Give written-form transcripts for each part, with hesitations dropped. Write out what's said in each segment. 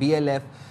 BLF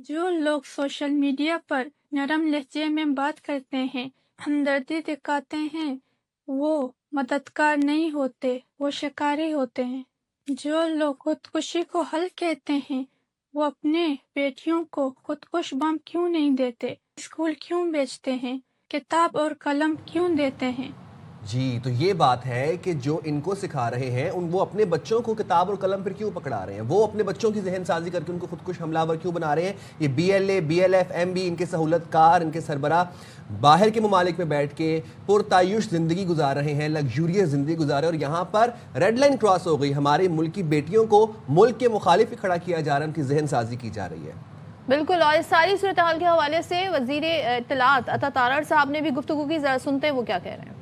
جو لوگ social media پر نرم لہجے میں بات کرتے ہیں، ہمدردی دکھاتے ہیں، وہ مددگار نہیں ہوتے، وہ شکاری ہوتے ہیں۔ جو لوگ خودکشی کو حل کہتے ہیں، وہ اپنے بیٹیوں کو خودکش بم کیوں نہیں دیتے؟ اسکول کیوں بیچتے ہیں؟ کتاب اور قلم کیوں دیتے ہیں؟ جی تو یہ بات ہے کہ جو ان کو سکھا رہے ہیں وہ اپنے بچوں کو کتاب اور قلم پر کیوں پکڑا رہے ہیں، وہ اپنے بچوں کی ذہن سازی کر کے ان کو خودکش حملہ آور کیوں بنا رہے ہیں۔ یہ B L A, B L F, M B, ان کے سہولت کار، ان کے سربراہ باہر کے ممالک میں بیٹھ کے پرتعیش زندگی گزار رہے ہیں، لگژوریس زندگی گزار رہے ہیں، اور یہاں پر ریڈ لائن کراس ہو گئی، ہمارے ملک کی بیٹیوں کو ملک کے مخالف کھڑا کیا جا رہا ہے، ان کی ذہن سازی کی جا رہی ہے۔ بالکل، اور اس ساری صورتحال کے حوالے سے وزیر اطلاعات عطا تارڑ صاحب نے بھی گفتگو کی، ذرا سنتے ہیں وہ کیا کہہ رہے ہیں۔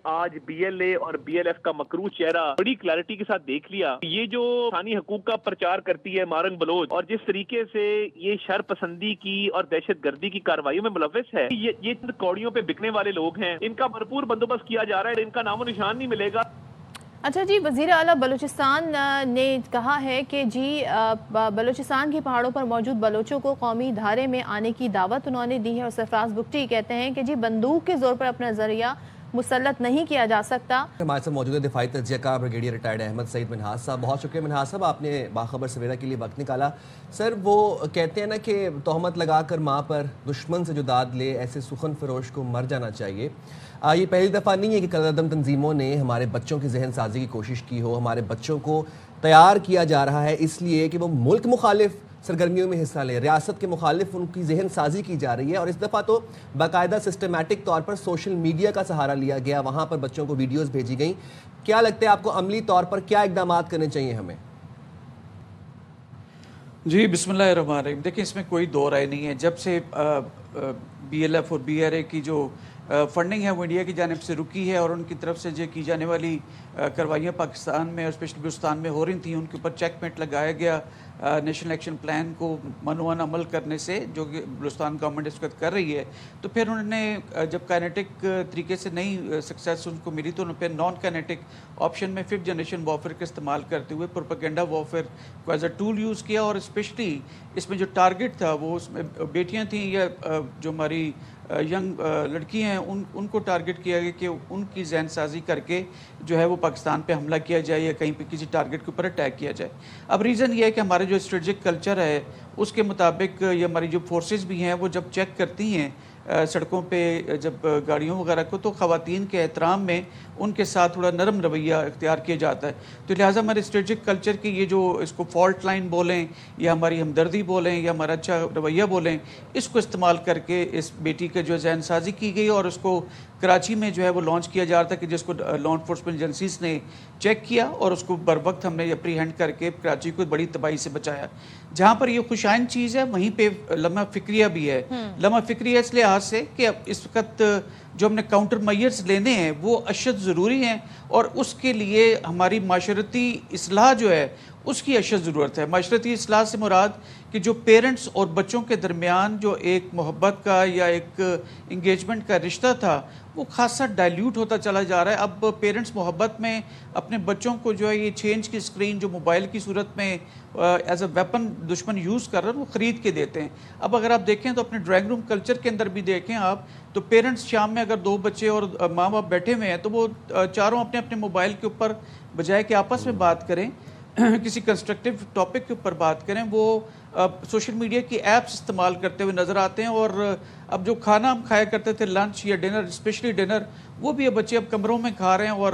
آج بی ایل اے اور بی ایل ایف کا مکروہ چہرہ بڑی کلیئرٹی کے ساتھ دیکھ لیا۔ یہ جو انسانی حقوق کا پرچار کرتی ہے مارنگ بلوچ، اور جس طریقے سے یہ شر پسندی کی اور دہشت گردی کی کارروائیوں میں ملوث ہے، یہ کوڑیوں پہ بکنے والے لوگ ہیں، ان کا بھرپور بندوبست کیا جا رہا ہے، ان کا نام و نشان نہیں ملے گا۔ اچھا جی، وزیر اعلیٰ بلوچستان نے کہا ہے کہ جی بلوچستان کے پہاڑوں پر موجود بلوچوں کو قومی دھارے میں آنے کی دعوت انہوں نے دی ہے، اور سرفراز بگٹی کہتے ہیں کہ جی بندوق کے زور پر اپنا ذریعہ مسلط نہیں کیا جا سکتا۔ ہمارے ساتھ موجود ہے دفاعی تجزیہ کار بریگیڈیئر ریٹائرڈ احمد سعید منہاس صاحب۔ بہت شکریہ منہاس صاحب، آپ نے باخبر سویرا کے لیے وقت نکالا۔ سر، وہ کہتے ہیں نا کہ تہمت لگا کر ماں پر دشمن سے جو داد لے، ایسے سخن فروش کو مر جانا چاہیے۔ یہ پہلی دفعہ نہیں ہے کہ کالعدم تنظیموں نے ہمارے بچوں کی ذہن سازی کی کوشش کی ہو، ہمارے بچوں کو تیار کیا جا رہا ہے اس لیے کہ وہ ملک مخالف سرگرمیوں میں حصہ لیں، ریاست کے مخالف ان کی ذہن سازی کی جا رہی ہے، اور اس دفعہ تو باقاعدہ سسٹمیٹک طور پر سوشل میڈیا کا سہارا لیا گیا، وہاں پر بچوں کو ویڈیوز بھیجی گئیں۔ کیا لگتا ہے آپ کو عملی طور پر کیا اقدامات کرنے چاہیے ہمیں؟ جی بسم اللہ الرحمن الرحیم۔ دیکھیں، اس میں کوئی دو رائے نہیں ہے۔ جب سے بی ایل ایف اور بی آر اے کی جو فنڈنگ ہے وہ انڈیا کی جانب سے رکی ہے، اور ان کی طرف سے جو کی جانے والی کروائیاں پاکستان میں اور اسپیشلی بلوچستان میں ہو رہی تھیں، ان کے اوپر چیک میٹ لگایا گیا نیشنل ایکشن پلان کو منوان عمل کرنے سے، جو کہ بلوچستان گورنمنٹ اس وقت کر رہی ہے۔ تو پھر انہوں نے جب کائنیٹک طریقے سے نئی سکسیس ان کو ملی، تو انہوں نے پھر نان کائنیٹک آپشن میں 5th جنریشن وارفیئر کا استعمال کرتے ہوئے پروپیگنڈا وارفیئر کو ایز اے ٹول یوز کیا، اور اسپیشلی اس میں جو ٹارگٹ تھا وہ اس میں بیٹیاں تھیں یا جو ہماری ینگ لڑکی ہیں، ان کو ٹارگٹ کیا گیا کہ ان کی ذہن سازی کر کے جو ہے وہ پاکستان پہ حملہ کیا جائے یا کہیں پہ کسی ٹارگٹ کے اوپر اٹیک کیا جائے۔ اب ریزن یہ ہے کہ ہمارے جو اسٹریٹجک کلچر ہے اس کے مطابق یہ ہماری جو فورسز بھی ہیں وہ جب چیک کرتی ہیں سڑکوں پہ جب گاڑیوں وغیرہ کو، تو خواتین کے احترام میں ان کے ساتھ تھوڑا نرم رویہ اختیار کیا جاتا ہے۔ تو لہٰذا ہمارے اسٹریٹجک کلچر کی یہ جو اس کو فالٹ لائن بولیں یا ہماری ہمدردی بولیں یا ہمارا اچھا رویہ بولیں، اس کو استعمال کر کے اس بیٹی کا جو ذہن سازی کی گئی، اور اس کو کراچی میں جو ہے وہ لانچ کیا جا رہا تھا، کہ جس کو لا انفورسمنٹ ایجنسیز نے چیک کیا، اور اس کو بر وقت ہم نے اپری ہینڈ کر کے کراچی کو بڑی تباہی سے بچایا۔ جہاں پر یہ خوشائن چیز ہے وہیں پہ لمحہ فکریہ بھی ہے۔ لمحہ فکریہ اس لحاظ سے کہ اب اس وقت جو ہم نے کاؤنٹر میئرز لینے ہیں وہ اشد ضروری ہیں، اور اس کے لیے ہماری معاشرتی اصلاح جو ہے اس کی اشد ضرورت ہے۔ معاشرتی اصلاح سے مراد کہ جو پیرنٹس اور بچوں کے درمیان جو ایک محبت کا یا ایک انگیجمنٹ کا رشتہ تھا وہ خاصا ڈائلیوٹ ہوتا چلا جا رہا ہے۔ اب پیرنٹس محبت میں اپنے بچوں کو جو ہے یہ چینج کی اسکرین جو موبائل کی صورت میں ایز اے ویپن دشمن یوز کر رہا ہے وہ خرید کے دیتے ہیں۔ اب اگر آپ دیکھیں تو اپنے ڈرائنگ روم کلچر کے اندر بھی دیکھیں آپ، تو پیرنٹس شام میں اگر 2 بچے اور ماں باپ بیٹھے ہوئے ہیں تو وہ چاروں اپنے اپنے موبائل کے اوپر بجائے کہ آپس میں بات کریں، کسی کنسٹرکٹیو ٹاپک کے اوپر بات کریں، وہ سوشل میڈیا کی ایپس استعمال کرتے ہوئے نظر آتے ہیں۔ اور اب جو کھانا ہم کھایا کرتے تھے لنچ یا ڈنر، اسپیشلی ڈنر، وہ بھی اب بچے اب کمروں میں کھا رہے ہیں اور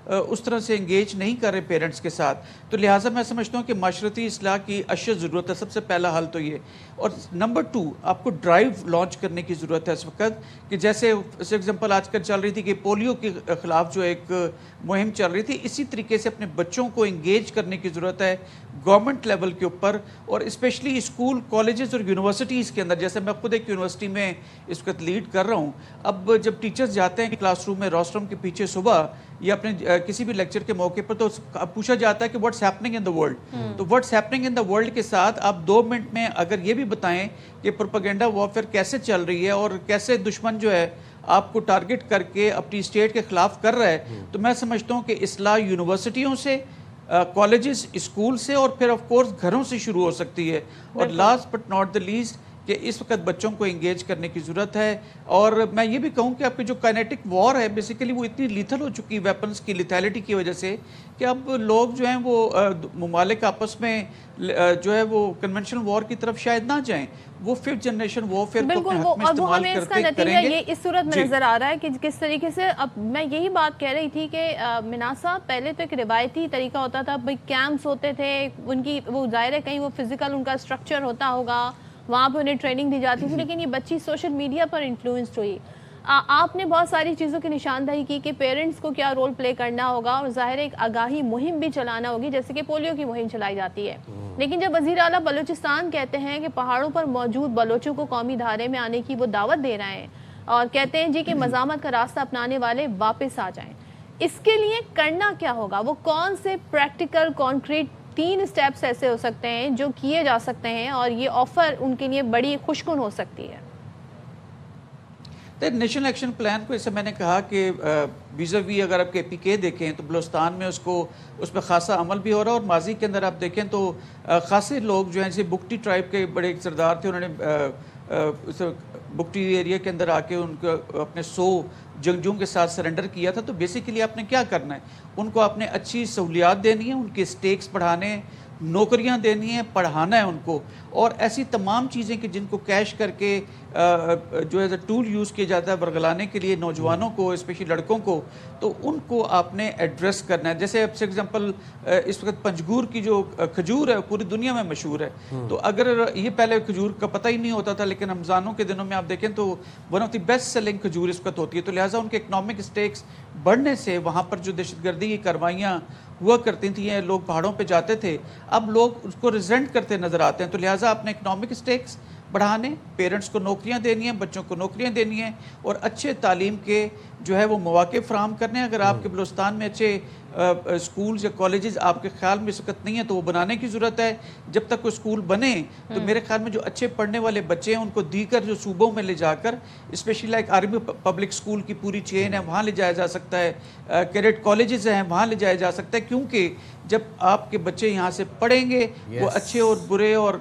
اس طرح سے انگیج نہیں کر رہے پیرنٹس کے ساتھ۔ تو لہٰذا میں سمجھتا ہوں کہ معاشرتی اصلاح کی اشد ضرورت ہے۔ سب سے پہلا حل تو یہ، اور نمبر 2 آپ کو ڈرائیو لانچ کرنے کی ضرورت ہے اس وقت، کہ جیسے فار ایگزامپل آج کل چل رہی تھی کہ پولیو کے خلاف جو ایک مہم چل رہی تھی، اسی طریقے سے اپنے بچوں کو انگیج کرنے کی ضرورت ہے گورنمنٹ لیول کے اوپر، اور اسپیشلی اسکول، کالجز اور یونیورسٹیز کے اندر۔ جیسے میں خود ایک یونیورسٹی میں اس وقت لیڈ کر رہا ہوں، اب جب ٹیچرز جاتے ہیں کلاس روم میں روسٹرم کے پیچھے صبح یا اپنے کسی بھی لیکچر کے موقع پر، تو پوچھا جاتا ہے کہ what's happening in the world, تو what's happening in the world کے ساتھ آپ 2 منٹ میں اگر یہ بھی بتائیں کہ پروپیگنڈا وارفیئر کیسے چل رہی ہے اور کیسے دشمن جو ہے آپ کو ٹارگٹ کر کے اپنی اسٹیٹ کے خلاف کر رہا ہے، تو میں سمجھتا ہوں کہ اصلاح یونیورسٹیوں سے، کالجز اسکول سے اور پھر آف کورس گھروں سے شروع ہو سکتی ہے. اور last but not the least کہ اس وقت بچوں کو انگیج کرنے کی ضرورت ہے. اور میں یہ بھی کہوں کہ آپ کی جو کائنیٹک وار ہے بیسیکلی وہ اتنی لیتھل ہو چکی ہے ویپنز کی لیتھیلٹی کی وجہ سے کہ اب لوگ جو ہیں وہ ممالک آپس میں جو ہے وہ کنونشنل وار کی طرف شاید نہ جائیں, وہ 5th جنریشن وارفیئر کو اپنے حق میں استعمال کرتے کریں گے. یہ اس صورت میں نظر آ رہا ہے کہ کس طریقے سے, اب میں یہی بات کہہ رہی تھی کہ مناز صاحب پہلے تو ایک روایتی طریقہ ہوتا تھا, کیمپس ہوتے تھے ان کی, وہ ظاہر ہے کہیں وہ فزیکل ان کا اسٹرکچر ہوتا ہوگا, وہاں پہ انہیں ٹریننگ دی جاتی تھی, لیکن یہ بچی سوشل میڈیا پر انفلوئنسڈ ہوئی. آپ نے بہت ساری چیزوں کی نشاندہی کی کہ پیرنٹس کو کیا رول پلے کرنا ہوگا, اور ظاہر ایک آگاہی مہم بھی چلانا ہوگی جیسے کہ پولیو کی مہم چلائی جاتی ہے. لیکن جب وزیر اعلیٰ بلوچستان کہتے ہیں کہ پہاڑوں پر موجود بلوچوں کو قومی دھارے میں آنے کی وہ دعوت دے رہے ہیں اور کہتے ہیں جی کہ مزاحمت کا راستہ اپنانے والے واپس آ جائیں, اس کے لیے کرنا کیا ہوگا؟ وہ کون سے پریکٹیکل کانکریٹ 3 اسٹیپس ایسے ہو سکتے ہیں جو کیے جا سکتے ہیں اور یہ آفر ان کے لیے بڑی خوشکن ہو سکتی ہے؟ نیشنل ایکشن پلان کو اسے میں نے کہا کہ ویزاوی اگر آپ کے پی کے دیکھیں تو بلوچستان میں اس پہ خاصا عمل بھی ہو رہا ہے, اور ماضی کے اندر آپ دیکھیں تو خاصے لوگ جو ہیں جیسے بگٹی ٹرائب کے بڑے ایک سردار تھے, انہوں نے بگٹی ایریا کے اندر آ کے ان کو اپنے 100 جنگجوؤں کے ساتھ سرنڈر کیا تھا. تو بیسیکلی آپ نے کیا کرنا ہے, ان کو آپ نے اچھی سہولیات دینی ہے, ان کے سٹیکس بڑھانے ہیں, نوکریاں دینی ہیں, پڑھانا ہے ان کو, اور ایسی تمام چیزیں کہ جن کو کیش کر کے جو ایز اے ٹول یوز کیا جاتا ہے ورگلانے کے لیے نوجوانوں کو, اسپیشلی لڑکوں کو, تو ان کو آپ نے ایڈریس کرنا ہے. جیسے اب فار ایگزامپل اس وقت پنجگور کی جو کھجور ہے پوری دنیا میں مشہور ہے, تو اگر یہ پہلے کھجور کا پتہ ہی نہیں ہوتا تھا, لیکن رمضانوں کے دنوں میں آپ دیکھیں تو one of the best selling کھجور اس وقت ہوتی ہے. تو لہٰذا ان کے اکنامک اسٹیکس بڑھنے سے وہاں پر جو دہشت گردی کی کاروائیاں ہوا کرتی تھیں, لوگ پہاڑوں پہ جاتے تھے, اب لوگ اس کو ریزنٹ کرتے نظر آتے ہیں. تو لہٰذا اپنے اکنامک اسٹیکس بڑھانے, پیرنٹس کو نوکریاں دینی ہیں, بچوں کو نوکریاں دینی ہیں, اور اچھے تعلیم کے جو ہے وہ مواقع فراہم کرنے ہیں. اگر آپ کے بلوچستان میں اچھے اسکولز یا کالجز آپ کے خیال میں اس وقت نہیں ہیں تو وہ بنانے کی ضرورت ہے. جب تک وہ اسکول بنے تو میرے خیال میں جو اچھے پڑھنے والے بچے ہیں ان کو دیگر جو صوبوں میں لے جا کر, اسپیشلی لائک عربی پبلک اسکول کی پوری چین ہے وہاں لے جایا جا سکتا ہے, کیڈٹ کالجز ہیں وہاں لے جایا جا سکتا ہے, کیونکہ جب آپ کے بچے یہاں سے پڑھیں گے وہ اچھے اور برے اور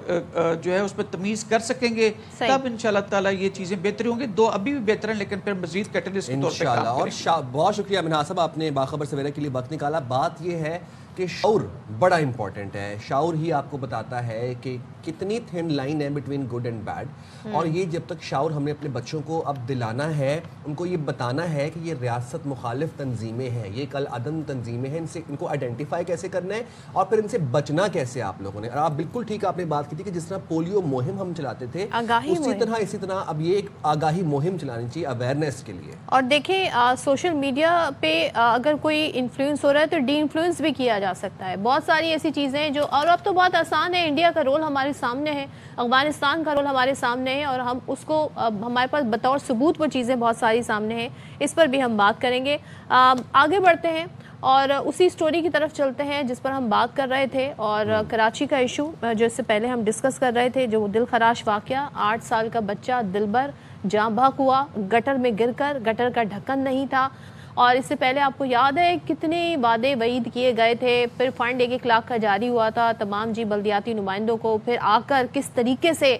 جو ہے اس پہ تمیز کر سکیں گے, تب انشاءاللہ تعالیٰ یہ چیزیں بہتری ہوں گی. 2 ابھی بھی بہتر ہیں لیکن پھر مزید کیٹلسٹ کے طور پہ کام کریں گے. اور بہت شکریہ مناز صاحب, آپ نے باخبر سویرا کے لیے وقت نکالا. بات یہ ہے کہ شعور بڑا امپورٹنٹ ہے, شعور ہی آپ کو بتاتا ہے کہ کتنی تھن لائن ہے بٹوین گڈ اینڈ بیڈ, اور یہ جب تک شعور ہم نے اپنے بچوں کو اب دلانا ہے, ان کو یہ بتانا ہے کہ یہ ریاست مخالف تنظیمیں ہیں, یہ کل عدم تنظیمیں ہیں, ان کو آئیڈینٹیفائی کیسے کرنا ہے اور پھر ان سے بچنا کیسے آپ لوگوں نے. اور آپ بالکل ٹھیک آپ نے بات کی تھی کہ جس طرح پولیو مہم ہم چلاتے تھے اسی طرح اب یہ ایک آگاہی مہم چلانی چاہیے اویئرنیس کے لیے. اور دیکھیں سوشل میڈیا پہ اگر کوئی انفلوئنس ہو رہا ہے تو ڈی انفلوئنس بھی کیا جا سکتا ہے. بہت ساری ایسی چیزیں ہیں جو, اور اب تو بہت آسان ہے, انڈیا کا رول ہمارے سامنے ہے, افغانستان کا رول ہمارے سامنے ہے, اور ہم اس کو ہمارے پاس بطور ثبوت وہ چیزیں بہت ساری سامنے ہیں. اس پر بھی ہم بات کریں گے. آگے بڑھتے ہیں اور اسی سٹوری کی طرف چلتے ہیں جس پر ہم بات کر رہے تھے, اور کراچی کا ایشو جو اس سے پہلے ہم ڈسکس کر رہے تھے, جو دل خراش واقعہ 8 سال کا بچہ دلبر جاں بحق ہوا گٹر میں گر کر, گٹر کا ڈھکن نہیں تھا. اور اس سے پہلے آپ کو یاد ہے کتنے وعدے وعید کیے گئے تھے, پھر فنڈ 1 لاکھ کا جاری ہوا تھا تمام بلدیاتی نمائندوں کو, پھر آ کر کس طریقے سے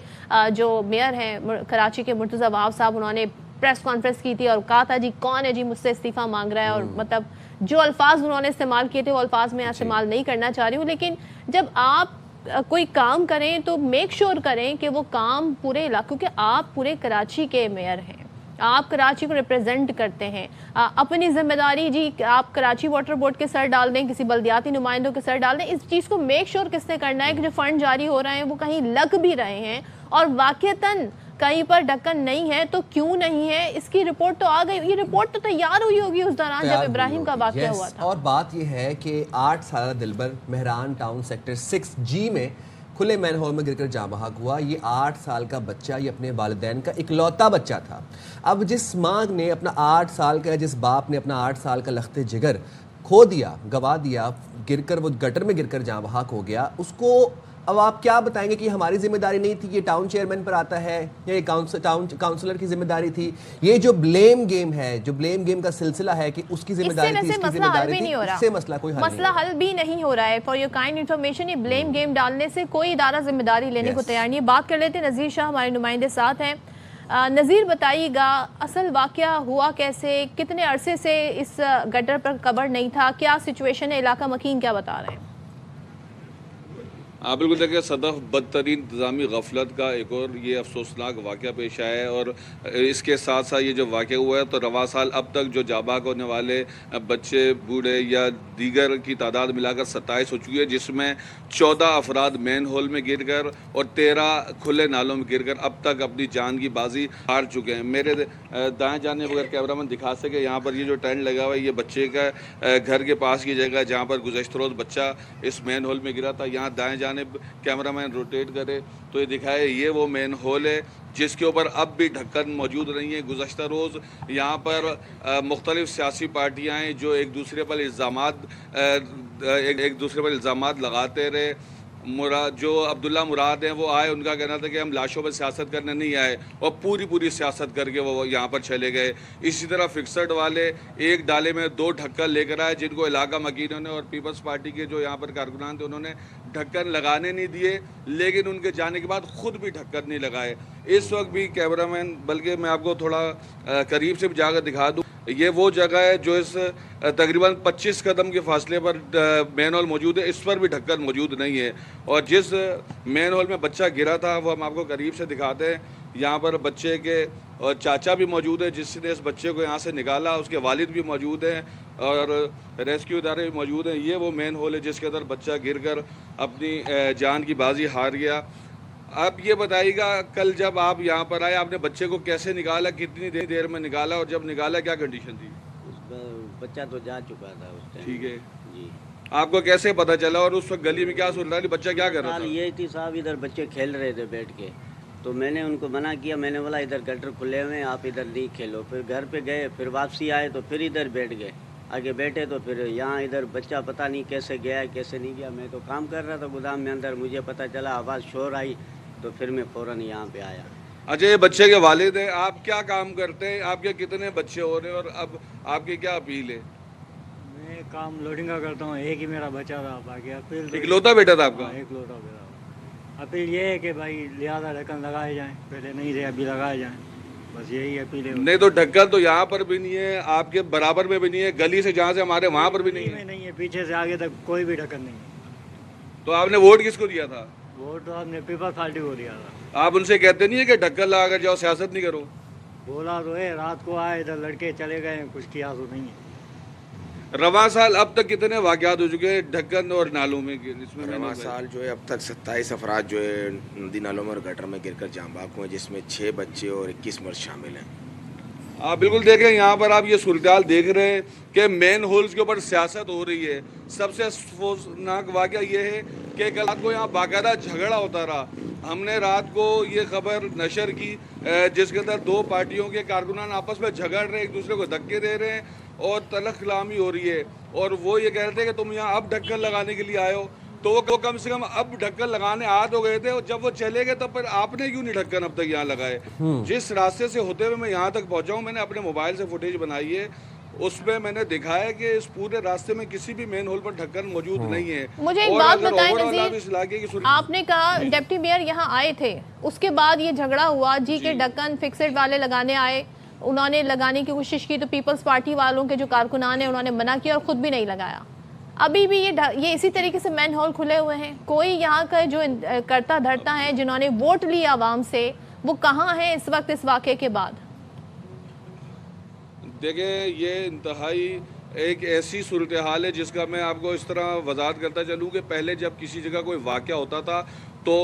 جو میئر ہیں کراچی کے مرتضی وہاب صاحب, انہوں نے پریس کانفرنس کی تھی اور کہا تھا جی کون ہے جی مجھ سے استعفیٰ مانگ رہا ہے, اور مطلب جو الفاظ انہوں نے استعمال کیے تھے وہ الفاظ میں استعمال نہیں کرنا چاہ رہی ہوں. لیکن جب آپ کوئی کام کریں تو میک شور کریں کہ وہ کام پورے علاقے, کیونکہ آپ پورے کراچی کے میئر ہیں, آپ کراچی کو ریپرزینٹ کرتے ہیں, اپنی ذمہ داری جی آپ کراچی واٹر بورڈ کے سر ڈال دیں, کسی بلدیاتی نمائندوں کے سر ڈال دیں. اس چیز کو میک شور کس نے کرنا ہے کہ جو فنڈ جاری ہو رہے ہیں وہ کہیں لگ بھی رہے ہیں, اور واقعتاً کہیں پر ڈھکن نہیں ہے تو کیوں نہیں ہے, اس کی رپورٹ تو آ گئی. یہ رپورٹ تو تیار ہوئی ہوگی اس دوران جب ابراہیم کا واقعہ ہوا تھا. اور بات یہ ہے کہ 8 سالہ دلبر مہران ٹاؤن سیکٹر 6G میں کھلے مین ہول میں گر کر جاں بحق ہوا. یہ 8 سال کا بچہ, یہ اپنے والدین کا اکلوتا بچہ تھا. اب جس ماں نے اپنا 8 سال کا, جس باپ نے اپنا 8 سال کا لخت جگر کھو دیا, گوا دیا, گر کر وہ گٹر میں گر کر جاں بحق ہو گیا, اس کو اب آپ کیا بتائیں گے کہ ہماری ذمہ داری نہیں تھی، یہ ٹاؤن چیئرمین پر آتا ہے یا یہ ٹاؤن کاؤنسلر کی ذمہ داری تھی؟ یہ جو بلیم گیم ہے، جو بلیم گیم کا سلسلہ ہے کہ اس کی ذمہ داری تھی، اس کی ذمہ داری تھی، اس سے مسئلہ کوئی مسئلہ حل بھی نہیں ہو رہا ہے. فار یور کائنڈ انفارمیشن، یہ بلیم گیم ڈالنے سے کوئی ادارہ ذمہ داری لینے کو تیار نہیں ہے. بات کر لیتے ہیں نذیر شاہ، ہمارے نمائندے ساتھ ہیں. نذیر بتائیے گا اصل واقعہ ہوا کیسے، کتنے عرصے سے اس گٹر پر کور نہیں تھا، کیا سچویشن ہے، علاقہ مکین کیا بتا رہے ہیں؟ بالکل دیکھیں، صدف بدترین انتظامی غفلت کا ایک اور یہ افسوسناک واقعہ پیش آیا ہے، اور اس کے ساتھ ساتھ یہ جو واقعہ ہوا ہے تو رواں سال اب تک جو جاں بحق ہونے والے بچے، بوڑھے یا دیگر کی تعداد ملا کر 27 ہو چکی ہے، جس میں 14 افراد مین ہول میں گر کر اور 13 کھلے نالوں میں گر کر اب تک اپنی جان کی بازی ہار چکے ہیں. میرے دائیں جانے بغیر کیمرہ مین دکھا سکے، یہاں پر یہ جو ٹینٹ لگا ہوا ہے یہ بچے کا گھر کے پاس کی جگہ ہے جہاں پر گزشتہ روز بچہ اس مین ہول میں گرا تھا. یہاں دائیں جانب کیمرہ مین روٹیٹ کرے تو یہ دکھائے، یہ وہ مین ہول ہے جس کے اوپر اب بھی ڈھکن موجود نہیں ہے. گزشتہ روز یہاں پر مختلف سیاسی پارٹیاں ہیں جو ایک دوسرے پر الزامات لگاتے رہے. جو عبداللہ مراد ہیں وہ آئے، ان کا کہنا تھا کہ ہم لاشوں پر سیاست کرنے نہیں آئے، اور پوری سیاست کر کے وہ یہاں پر چلے گئے. اسی طرح فکسڈ والے ایک ڈالے میں 2 ڈھکن لے کر آئے، جن کو علاقہ مکینوں نے اور پیپلز پارٹی کے جو یہاں پر کارکنان تھے انہوں نے ڈھکن لگانے نہیں دیے، لیکن ان کے جانے کے بعد خود بھی ڈھکن نہیں لگائے. اس وقت بھی کیمرہ مین، بلکہ میں آپ کو تھوڑا قریب سے بھی جا کر دکھا دوں، یہ وہ جگہ ہے جو اس تقریباً 25 قدم کے فاصلے پر مین ہول موجود ہے، اس پر بھی ڈھکن موجود نہیں ہے. اور جس مین ہول میں بچہ گرا تھا وہ ہم آپ کو قریب سے دکھاتے ہیں. یہاں پر بچے کے چاچا بھی موجود ہے جس نے اس بچے کو یہاں سے نکالا، اس کے والد بھی موجود ہیں اور ریسکیو ادارے بھی موجود ہیں. یہ وہ مین ہول ہے جس کے اندر بچہ گر کر اپنی جان کی بازی ہار گیا. آپ یہ بتائیے گا، کل جب آپ یہاں پر آئے آپ نے بچے کو کیسے نکالا، کتنی دیر میں نکالا، اور جب نکالا کیا کنڈیشن تھی؟ بچہ تو جا چکا تھا اس ٹائم. ٹھیک ہے جی. آپ کو کیسے پتا چلا، اور اس وقت گلی میں کیا سن رہا ہے، بچہ کیا کر رہا تھا؟ یہ تھی صاحب، ادھر بچے کھیل رہے تھے بیٹھ کے، تو میں نے ان کو منع کیا. میں نے بولا ادھر گٹر کھلے ہوئے ہیں، آپ ادھر نہیں کھیلو. پھر گھر پہ گئے، پھر واپسی آئے تو پھر ادھر بیٹھ گئے. آگے بیٹھے تو پھر یہاں ادھر بچہ پتہ نہیں کیسے گیا ہے کیسے نہیں گیا. میں تو کام کر رہا تھا گودام میں اندر، مجھے پتہ چلا آواز شور آئی تو پھر میں فوراً یہاں پہ آیا. اچھا، یہ بچے کے والد ہیں، آپ کیا کام کرتے ہیں، آپ کے کتنے بچے ہو رہے ہیں، اور اب آپ کی کیا اپیل ہے؟ میں کام لوڈنگ کا کرتا ہوں، ایک ہی میرا بچہ تھا، باقی اپیل اکلوتا بیٹا تھا آپ کا؟ ایک لوٹا بیٹا. اپیل یہ ہے کہ بھائی لہٰذا ڈھکن لگائے جائیں، پہلے نہیں تھے ابھی لگائے جائیں، بس یہی اپیل ہے. نہیں تو ڈھکن تو یہاں پر بھی نہیں ہے، آپ کے برابر میں بھی نہیں ہے، گلی سے جہاں سے ہمارے وہاں پر بھی نہیں ہے. پیچھے سے آگے تک کوئی بھی ڈھکن نہیں ہے. تو آپ نے ووٹ کس کو دیا تھا؟ ووٹ تو آپ نے پیپلز پارٹی کو دیا تھا. آپ ان سے کہتے نہیں ہے کہ ڈھکن لگا کر جاؤ، سیاست نہیں کرو؟ بولا تو ہے، رات کو آئے ادھر لڑکے چلے گئے، کچھ کیا تو نہیں ہے. رواں سال اب تک کتنے واقعات ہو چکے ہیں ڈھکن اور نالوں میں؟ رواں سال جو ہے اب تک 27 افراد جو ہے ندی نالوں میں اور گٹر میں گر کر جاں بحق ہوئے، جس میں 6 بچے اور 21 مرد شامل ہیں. آپ بالکل دیکھیں، یہاں پر آپ یہ صورتحال دیکھ رہے ہیں کہ مین ہولز کے اوپر سیاست ہو رہی ہے. سب سے افسوسناک واقعہ یہ ہے کہ کل رات کو یہاں باقاعدہ جھگڑا ہوتا رہا. ہم نے رات کو یہ خبر نشر کی جس کے اندر 2 پارٹیوں کے کارکنان آپس میں جھگڑ رہے، ایک دوسرے کو دھکے دے رہے ہیں اور تلخ کلامی ہو رہی ہے. اور وہ یہ کہہ رہے تھے کہ تم یہاں اب ڈھکن لگانے کے لیے آئے ہو، تو وہ کم سے کم اب ڈھکن لگانے آ تو گئے تھے، اور جب وہ چلے گئے تب پھر آپ نے کیوں نہیں ڈھکن اب تک یہاں لگائے؟ جس راستے سے ہوتے ہوئے میں یہاں تک پہنچا ہوں، میں نے اپنے موبائل سے فوٹیج بنائی ہے، اس میں میں نے دکھایا کہ اس پورے راستے میں کسی بھی مین ہول پر ڈھکن موجود نہیں ہے. مجھے ایک بات بتائیں نذیر، آپ نے کہا ڈپٹی میئر یہاں آئے تھے، اس کے بعد یہ جھگڑا ہوا جی کہ ڈھکن فکسڈ والے لگانے آئے، انہوں نے لگانے کی کوشش کی تو پیپلز پارٹی والوں کے جو کارکنان ہیں انہوں نے منع کیا اور خود بھی نہیں لگایا. ابھی بھی یہ اسی طریقے سے مین ہول کھلے ہوئے ہیں. کوئی یہاں کا جو کرتا دھرتا ہے جنہوں نے ووٹ لیا عوام سے، وہ کہاں ہیں اس وقت اس واقعے کے بعد؟ دیکھیں، یہ انتہائی ایک ایسی صورتحال ہے جس کا میں آپ کو اس طرح وضاحت کرتا چلوں کہ پہلے جب کسی جگہ کوئی واقعہ ہوتا تھا تو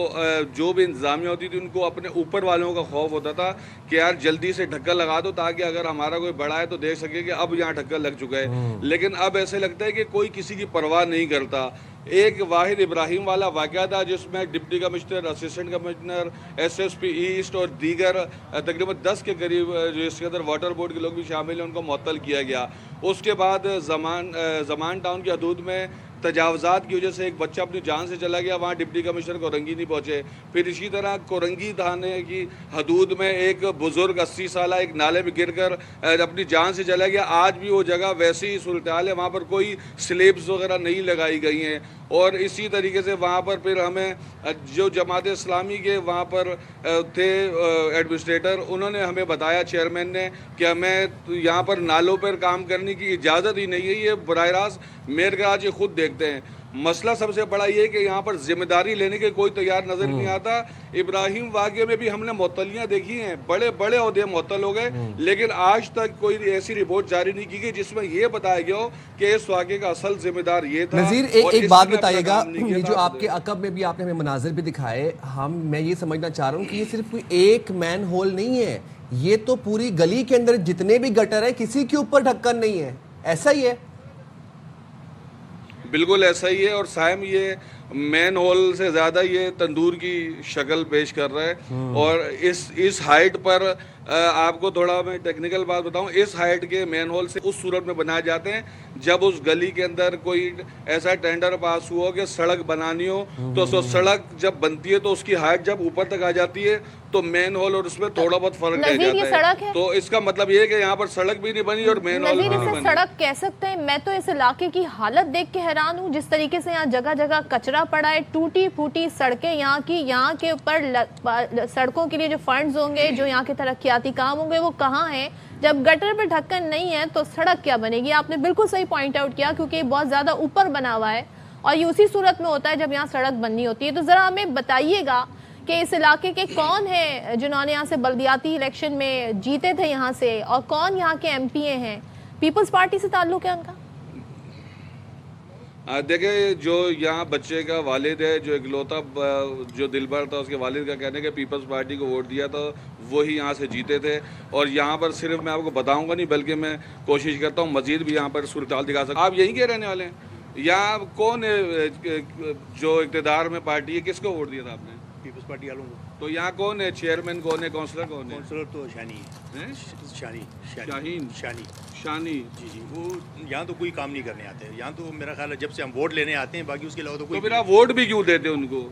جو بھی انتظامیہ ہوتی تھی ان کو اپنے اوپر والوں کا خوف ہوتا تھا کہ یار جلدی سے ڈھکن لگا دو تاکہ اگر ہمارا کوئی بڑا ہے تو دیکھ سکے کہ اب یہاں ڈھکن لگ چکا ہے. لیکن اب ایسے لگتا ہے کہ کوئی کسی کی پرواہ نہیں کرتا. ایک واحد ابراہیم والا واقعہ تھا جس میں deputy commissioner, assistant commissioner, S S P east اور دیگر تقریباً 10 کے قریب جس کے اندر واٹر بورڈ کے لوگ بھی شامل ہیں ان کو معطل کیا گیا. اس کے بعد زمان ٹاؤن کی حدود میں تجاوزات کی وجہ سے ایک بچہ اپنی جان سے چلا گیا, وہاں ڈپٹی کمشنر کورنگی نہیں پہنچے. پھر اسی طرح کورنگی تھانے کی حدود میں ایک بزرگ 80 سالہ ایک نالے میں گر کر اپنی جان سے چلا گیا. آج بھی وہ جگہ ویسی صورتحال ہے, وہاں پر کوئی سلیبس وغیرہ نہیں لگائی گئی ہیں. اور اسی طریقے سے وہاں پر پھر ہمیں جو جماعت اسلامی کے وہاں پر تھے ایڈمنسٹریٹر, انہوں نے ہمیں بتایا, چیئرمین نے, کہ ہمیں یہاں پر نالوں پر کام کرنے کی اجازت ہی نہیں ہے, یہ براہ راست میئر کراچی خود دیکھتے ہیں. مسئلہ سب سے بڑا یہ کہ یہاں پر ذمہ داری لینے کے کوئی تیار نظر نہیں آتا. ابراہیم واقعے میں بھی ہم نے معطلیاں دیکھی ہیں, بڑے بڑے عہدے معطل ہو گئے, لیکن آج تک کوئی ایسی رپورٹ جاری نہیں کی گئی جس میں یہ بتایا گیا ہو کہ اس واقعے کا اصل ذمہ دار یہ تھا. نذیر ایک بات بتائیے گا, یہ جو آپ کے عقب میں بھی آپ نے ہمیں مناظر بھی دکھائے, میں یہ سمجھنا چاہ رہا ہوں کہ یہ صرف کوئی ایک مین ہول نہیں ہے, یہ تو پوری گلی کے اندر جتنے بھی گٹر ہیں کسی کے اوپر ڈھکن نہیں ہے, ایسا ہی ہے؟ بالکل ایسا ہی ہے. اور سائم یہ مین ہول سے زیادہ یہ تندور کی شکل پیش کر رہا ہے. اور اس ہائٹ پر آپ کو تھوڑا میں ٹیکنیکل بات بتاؤں, اس ہائٹ کے مین ہول سے اس صورت میں بنائے جاتے ہیں جب اس گلی کے اندر کوئی ایسا ٹینڈر پاس ہوا ہو کہ سڑک بنانی ہو, تو سڑک جب بنتی ہے تو اس کی ہائٹ جب اوپر تک آ جاتی ہے تو مین ہول اور اس میں تھوڑا بہت فرق رہ جاتا ہے. تو اس کا مطلب یہ ہے کہ یہاں پر سڑک بھی نہیں بنی اور مین ہول بھی نہیں بنی. سڑک کہہ سکتے ہیں. میں تو اس علاقے کی حالت دیکھ کے حیران ہوں, جس طریقے سے یہاں جگہ جگہ کچرا پڑا ہے, ٹوٹی پھوٹی سڑکیں یہاں کے اوپر. سڑکوں کے لیے جو فنڈز ہوں گے, جو یہاں کے ترقیاتی کام ہوں گے, وہ کہاں ہیں؟ جب گٹر پہ ڈھکن نہیں ہے تو سڑک کیا بنے گی؟ آپ نے بالکل صحیح پوائنٹ آؤٹ کیا, کیونکہ یہ بہت زیادہ اوپر بنا ہوا ہے اور یہ اسی صورت میں ہوتا ہے جب یہاں سڑک بننی ہوتی ہے. تو ذرا ہمیں بتائیے گا کہ اس علاقے کے کون ہیں جنہوں نے یہاں سے بلدیاتی الیکشن میں جیتے تھے یہاں سے, اور کون یہاں کے ایم پی اے ہیں؟ پیپلز پارٹی سے تعلق ہے ان کا؟ دیکھیں, جو یہاں بچے کا والد ہے, جو اکلوتا جو دلبر تھا, اس کے والد کا کہنے کہ پیپلز پارٹی کو ووٹ دیا تھا, وہی یہاں سے جیتے تھے. اور یہاں پر صرف میں آپ کو بتاؤں گا نہیں, بلکہ میں کوشش کرتا ہوں مزید بھی یہاں پر صورتحال دکھا سکتا. آپ یہیں کے رہنے والے ہیں؟ یہاں کون ہے جو اقتدار میں پارٹی ہے, کس کو ووٹ دیا تھا آپ نے؟ پیپلز پارٹی والوں کو. تو یہاں کون ہے چیئرمین, کون ہے کونسلر, کون ہے؟ کونسلر تو شانی ہے, شانی. جی وہ یہاں تو کوئی کام نہیں کرنے آتے. یہاں تو میرا خیال ہے جب سے ہم ووٹ لینے آتے ہیں, باقی اس کے علاوہ تو کوئی. تو پھر آپ ووٹ بھی کیوں دیتے ان کو؟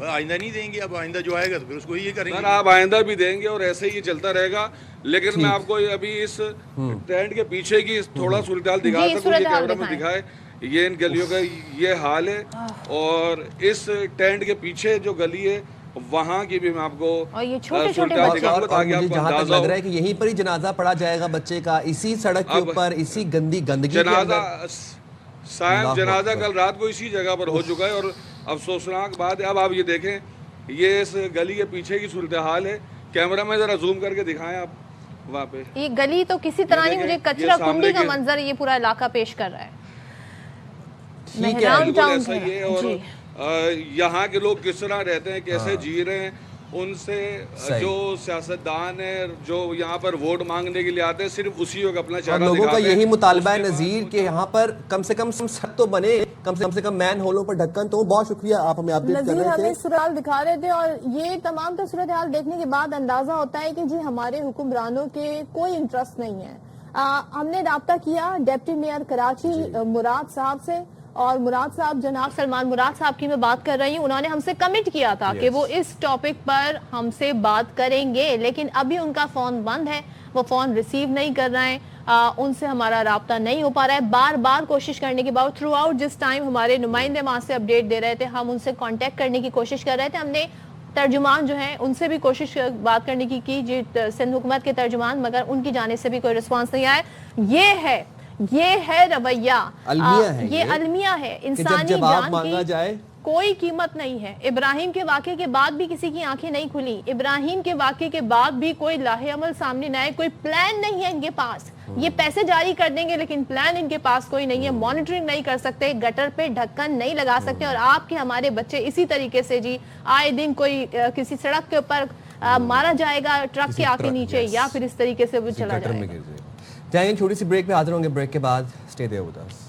آئندہ نہیں دیں گے, اب آئندہ جو آئے گا تو پھر اس کو یہ کریں گے. آپ آئندہ بھی دیں گے اور ایسے ہی چلتا رہے گا. لیکن میں آپ کو ابھی اس ٹینٹ کے پیچھے کی تھوڑا صورتحال دکھا سکوں, یہ کیمرہ میں دکھائے. یہ ان گلیوں کا یہ حال ہے, اور اس ٹینٹ کے پیچھے جو گلی ہے وہاں کی بھی میں آپ کو جہاں تک لگ رہا ہے کہ یہیں پر ہی جنازہ پڑا جائے گا بچے کا, اسی سڑک کے اوپر, اسی گندگی جنازہ. صاحب جنازہ کل رات کو اسی جگہ پر ہو چکا ہے, اور افسوسناک بات ہے. اب آپ یہ دیکھیں, یہ اس گلی کے پیچھے کی صورتحال ہے. کیمرہ میں ذرا زوم کر کے دکھائیں آپ وہاں پہ. یہ گلی تو کسی طرح نہیں, مجھے کچرا کنڈی کا منظر یہ پورا علاقہ پیش کر رہا ہے. بالکل ایسا ہی ہے. اور یہاں کے لوگ کس طرح رہتے ہیں, کیسے جی رہے ہیں, ان سے جو سیاستدان ہیں جو یہاں پر ووٹ مانگنے کے لیے آتے ہیں, صرف اسی وقت اپنا چہرہ لوگوں کا یہی مطالبہ ہے نذیر کہ یہاں پر کم سے کم سڑک تو بنے, کم سے کم مین ہولوں پر ڈھکن تو. بہت شکریہ, آپ ہمیں اپڈیٹ کر رہے تھے. ہمیں صورتحال دکھا رہے تھے, اور یہ تمام تو صورتحال دیکھنے کے بعد اندازہ ہوتا ہے کہ جی ہمارے حکمرانوں کے کوئی انٹرسٹ نہیں ہے. ہم نے رابطہ کیا ڈپٹی میئر کراچی مراد صاحب سے, اور مراد صاحب جناب سلمان مراد صاحب کی میں بات کر رہی ہوں. انہوں نے ہم سے کمٹ کیا تھا کہ وہ اس ٹاپک پر ہم سے بات کریں گے, لیکن ابھی ان کا فون بند ہے, وہ فون ریسیو نہیں کر رہے ہیں, ان سے ہمارا رابطہ نہیں ہو پا رہا ہے. بار بار کوشش کرنے کے بعد تھرو آؤٹ جس ٹائم ہمارے نمائندے وہاں سے اپڈیٹ دے رہے تھے, ہم ان سے کانٹیکٹ کرنے کی کوشش کر رہے تھے. ہم نے ترجمان جو ہیں ان سے بھی کوشش بات کرنے کی جی سندھ حکومت کے ترجمان, مگر ان کی جانب سے بھی کوئی رسپانس نہیں آیا. یہ ہے رویہ, یہ المیہ ہے. انسانی جان کی کوئی قیمت نہیں ہے. ابراہیم کے واقعے کے بعد بھی کسی کی آنکھیں نہیں کھلی, ابراہیم کے واقعے کے بعد بھی کوئی لاہ عمل سامنے نہ آئے, کوئی پلان نہیں ہے ان کے پاس. یہ پیسے جاری کر دیں گے لیکن پلان ان کے پاس کوئی نہیں ہے, مانیٹرنگ نہیں کر سکتے, گٹر پہ ڈھکن نہیں لگا سکتے. اور آپ کے ہمارے بچے اسی طریقے سے جی آئے دن کوئی کسی سڑک کے اوپر مارا جائے گا ٹرک کے آ کے نیچے, یا پھر اس طریقے سے وہ چلا جائے گا. جائیں چھوٹی سی بریک پہ حاضر ہوں گے, بریک کے بعد اسٹے دیئر ود اس.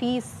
30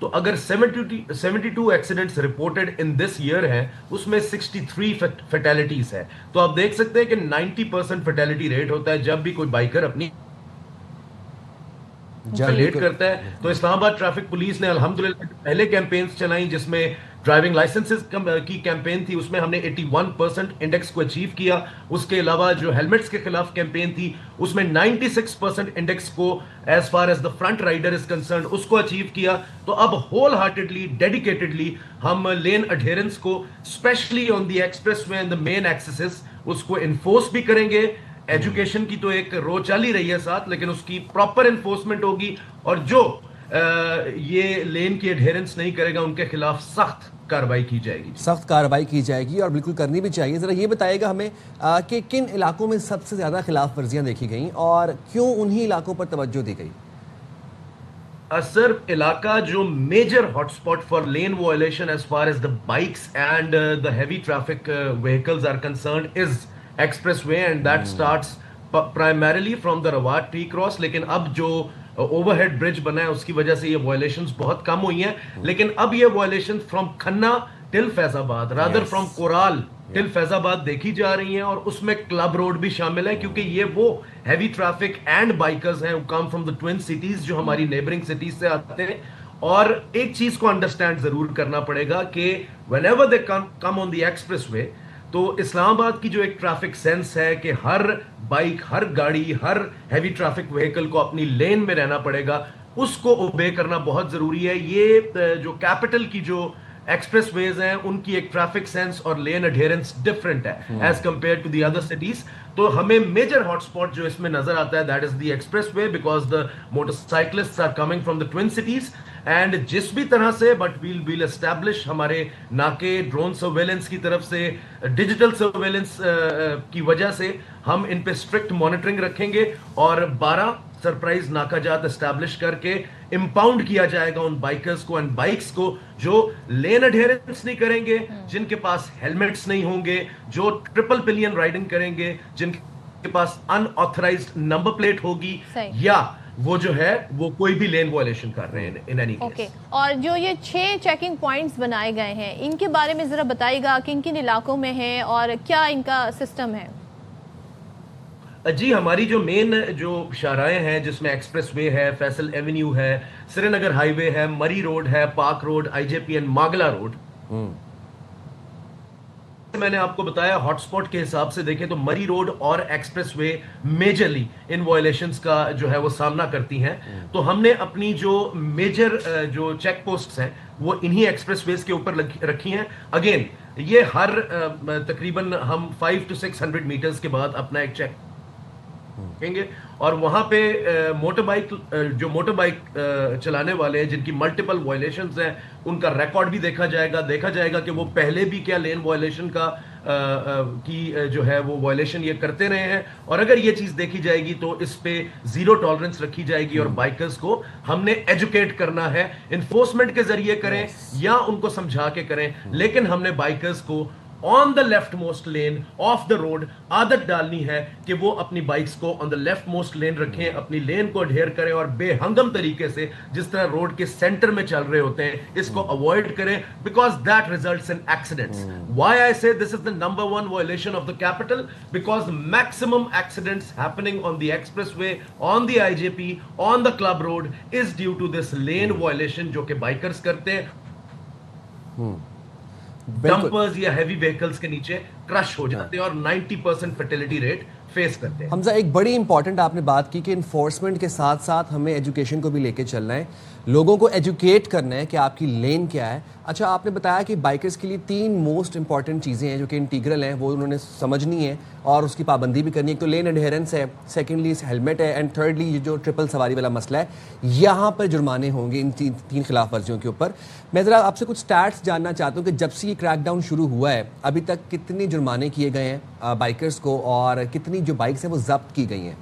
تو اگر 72 accidents reported in this year ہیں اس میں 63 فیٹیلٹیز ہے. تو آپ دیکھ سکتے ہیں کہ 90% فیٹیلٹی ریٹ ہوتا ہے جب بھی کوئی بائکر اپنی لیٹ کرتا ہے. تو اسلام آباد ٹریفک پولیس نے الحمدللہ پہلے کیمپینز چلائیں جس میں ڈرائیونگ لائسنسز کی کیمپین تھی, اس میں ہم نے 81% انڈیکس کو اچیو کیا. اس کے علاوہ جو ہیلمٹس کے خلاف کیمپین تھی اس میں 96% انڈیکس کو as far as the front rider is concerned اس کو اچیو کیا. تو اب ہول ہارٹیڈلی ڈیڈیکیٹڈلی ہم لین اڈہیرنس کو specially on the expressway and the main accesses اس کو انفورس بھی کریں گے. ایجوکیشن کی تو ایک رو چل ہی رہی ہے ساتھ, لیکن اس کی پراپر انفورسمنٹ ہوگی اور جو یہ لین کی ایڈہیرنس نہیں کرے گا ان کے خلاف سخت کارروائی کی جائے گی. سخت کارروائی کی جائے گی اور بالکل کرنی بھی چاہیے. ذرا یہ بتائے گا ہمیں کہ کن علاقوں میں سب سے زیادہ خلاف ورزیاں دیکھی گئیں اور کیوں انہی علاقوں پر توجہ دی گئی؟ سر علاقہ جو major hot spot for lane violation as far as the bikes and the heavy traffic vehicles are concerned is expressway and that starts primarily from the Rawat T cross. لیکن اب جو اوور ہیڈ برج بنا ہے اس کی وجہ سے یہ violations بہت کم ہوئی ہیں. لیکن اب یہ وائلیشن فرام کھنہ ٹل فیض آباد رادر فرام کورال ٹل فیض آباد دیکھی جا رہی ہیں اور اس میں کلب روڈ بھی شامل ہے کیونکہ یہ وہ ہیوی ٹریفک اینڈ بائکرز ہیں come from the twin cities جو ہماری نیبرنگ سٹیز سے آتے ہیں. اور ایک چیز کو انڈرسٹینڈ ضرور کرنا پڑے گا کہ whenever they come on the expressway تو اسلام آباد کی جو ایک ٹریفک سینس ہے کہ ہر بائک, ہر گاڑی, ہر ہیوی ٹریفک وہیکل کو اپنی لین میں رہنا پڑے گا, اس کو اوبے کرنا بہت ضروری ہے. یہ جو کیپٹل کی جو ایکسپریس ویز ہیں ان کی ایک ٹریفک سینس اور لین اڈہیرنس ڈفرنٹ ہے as compared to the other cities. تو ہمیں میجر ہاٹ اسپاٹ جو اس میں نظر آتا ہے that is the expressway because the motorcyclist are coming from the twin cities. And جس بھی طرح سے بٹ ویل اسٹیبلش ہمارے ناکے ڈرون سرویلنس کی طرف سے ڈیجیٹل سرویلنس کی وجہ سے ہم ان پہ اسٹرکٹ مانیٹرنگ رکھیں گے اور 12 سرپرائز ناکہ جات اسٹیبلش کر کے امپاؤنڈ کیا جائے گا ان بائکرز کو اینڈ بائکس کو جو لین اڈہیرنس نہیں کریں گے, جن کے پاس ہیلمٹس نہیں ہوں گے, جو ٹرپل پلین رائڈنگ کریں گے, جن کے پاس ان آتھرائزڈ نمبر پلیٹ ہوگی یا وہ جو ہے وہ کوئی بھی لین وائلیشن کر رہے ہیں ان اینی کیس. اور جو یہ 6 چیکنگ پوائنٹس بنائے گئے ہیں ان کے بارے میں ذرا بتائیے گا کن کن علاقوں میں ہیں اور کیا ان کا سسٹم ہے؟ جی ہماری جو مین جو شاہراہیں ہیں جس میں ایکسپریس وے ہے, فیصل ایونیو ہے, سری نگر ہائی وے ہے, مری روڈ ہے, park road, I J P and Mangla road. میں نے آپ کو بتایا ہاٹ اسپاٹ کے حساب سے دیکھیں تو مری روڈ اور ایکسپریس وے میجرلی ان وائلیشنز کا جو ہے وہ سامنا کرتی ہیں. تو ہم نے اپنی جو میجر جو چیک پوسٹس ہیں وہ انہی ایکسپریس ویز کے اوپر رکھی ہیں. اگین یہ ہر تقریباً ہم 500 to 600 میٹرز کے بعد اپنا ایک چیک رکھیں گے اور وہاں پہ موٹر بائک چلانے والے ہیں جن کی ملٹیپل وائلیشنز ہیں ان کا ریکارڈ بھی دیکھا جائے گا کہ وہ پہلے بھی کیا لین وائلیشن کا کی جو ہے وہ وائلیشن یہ کرتے رہے ہیں. اور اگر یہ چیز دیکھی جائے گی تو اس پہ زیرو ٹالرنس رکھی جائے گی اور بائکرز کو ہم نے ایجوکیٹ کرنا ہے, انفورسمنٹ کے ذریعے کریں یا ان کو سمجھا کے کریں, لیکن ہم نے بائکرز کو on the left most lane of the road عادت ڈالنی ہے کہ وہ اپنی بائکس کو آن دا لیفٹ موسٹ لین رکھیں, اپنی لین کو اڈہیر کریں اور بے ہنگم طریقے سے جس طرح روڈ کے سینٹر میں چل رہے ہوتے ہیں اس کو اوائڈ کریں because that results in accidents. Why I say this is the number 1 violation of the capital because maximum accidents happening on the expressway, on the I J P, on the club road is due to this lane violation جو کہ bikers کرتے ہیں. ڈمپرز یا heavy vehicles کے نیچے کرش ہو جاتے ہیں اور 90% فرٹیلٹی ریٹ فیس کرتے ہیں. حمزہ ایک بڑی امپورٹنٹ آپ نے بات کی کہ انفورسمنٹ کے ساتھ ساتھ ہمیں ایجوکیشن کو بھی لے کے چلنا ہے, لوگوں کو ایجوکیٹ کرنا ہے کہ آپ کی لین کیا ہے. اچھا آپ نے بتایا کہ بائکرز کے لیے 3 موسٹ امپورٹنٹ چیزیں ہیں جو کہ انٹیگرل ہیں, وہ انہوں نے سمجھنی ہے اور اس کی پابندی بھی کرنی ہے. ایک تو لین اڈہیرنس ہے, سیکنڈلی ہیلمٹ ہے, اینڈ تھرڈلی یہ جو ٹرپل سواری والا مسئلہ ہے. یہاں پر جرمانے ہوں گے ان 3 خلاف ورزیوں کے اوپر. میں ذرا آپ سے کچھ سٹیٹس جاننا چاہتا ہوں کہ جب سے یہ کریک ڈاؤن شروع ہوا ہے ابھی تک کتنے جرمانے کیے گئے ہیں بائکرز کو اور کتنی جو بائکس ہیں وہ ضبط کی گئی ہیں؟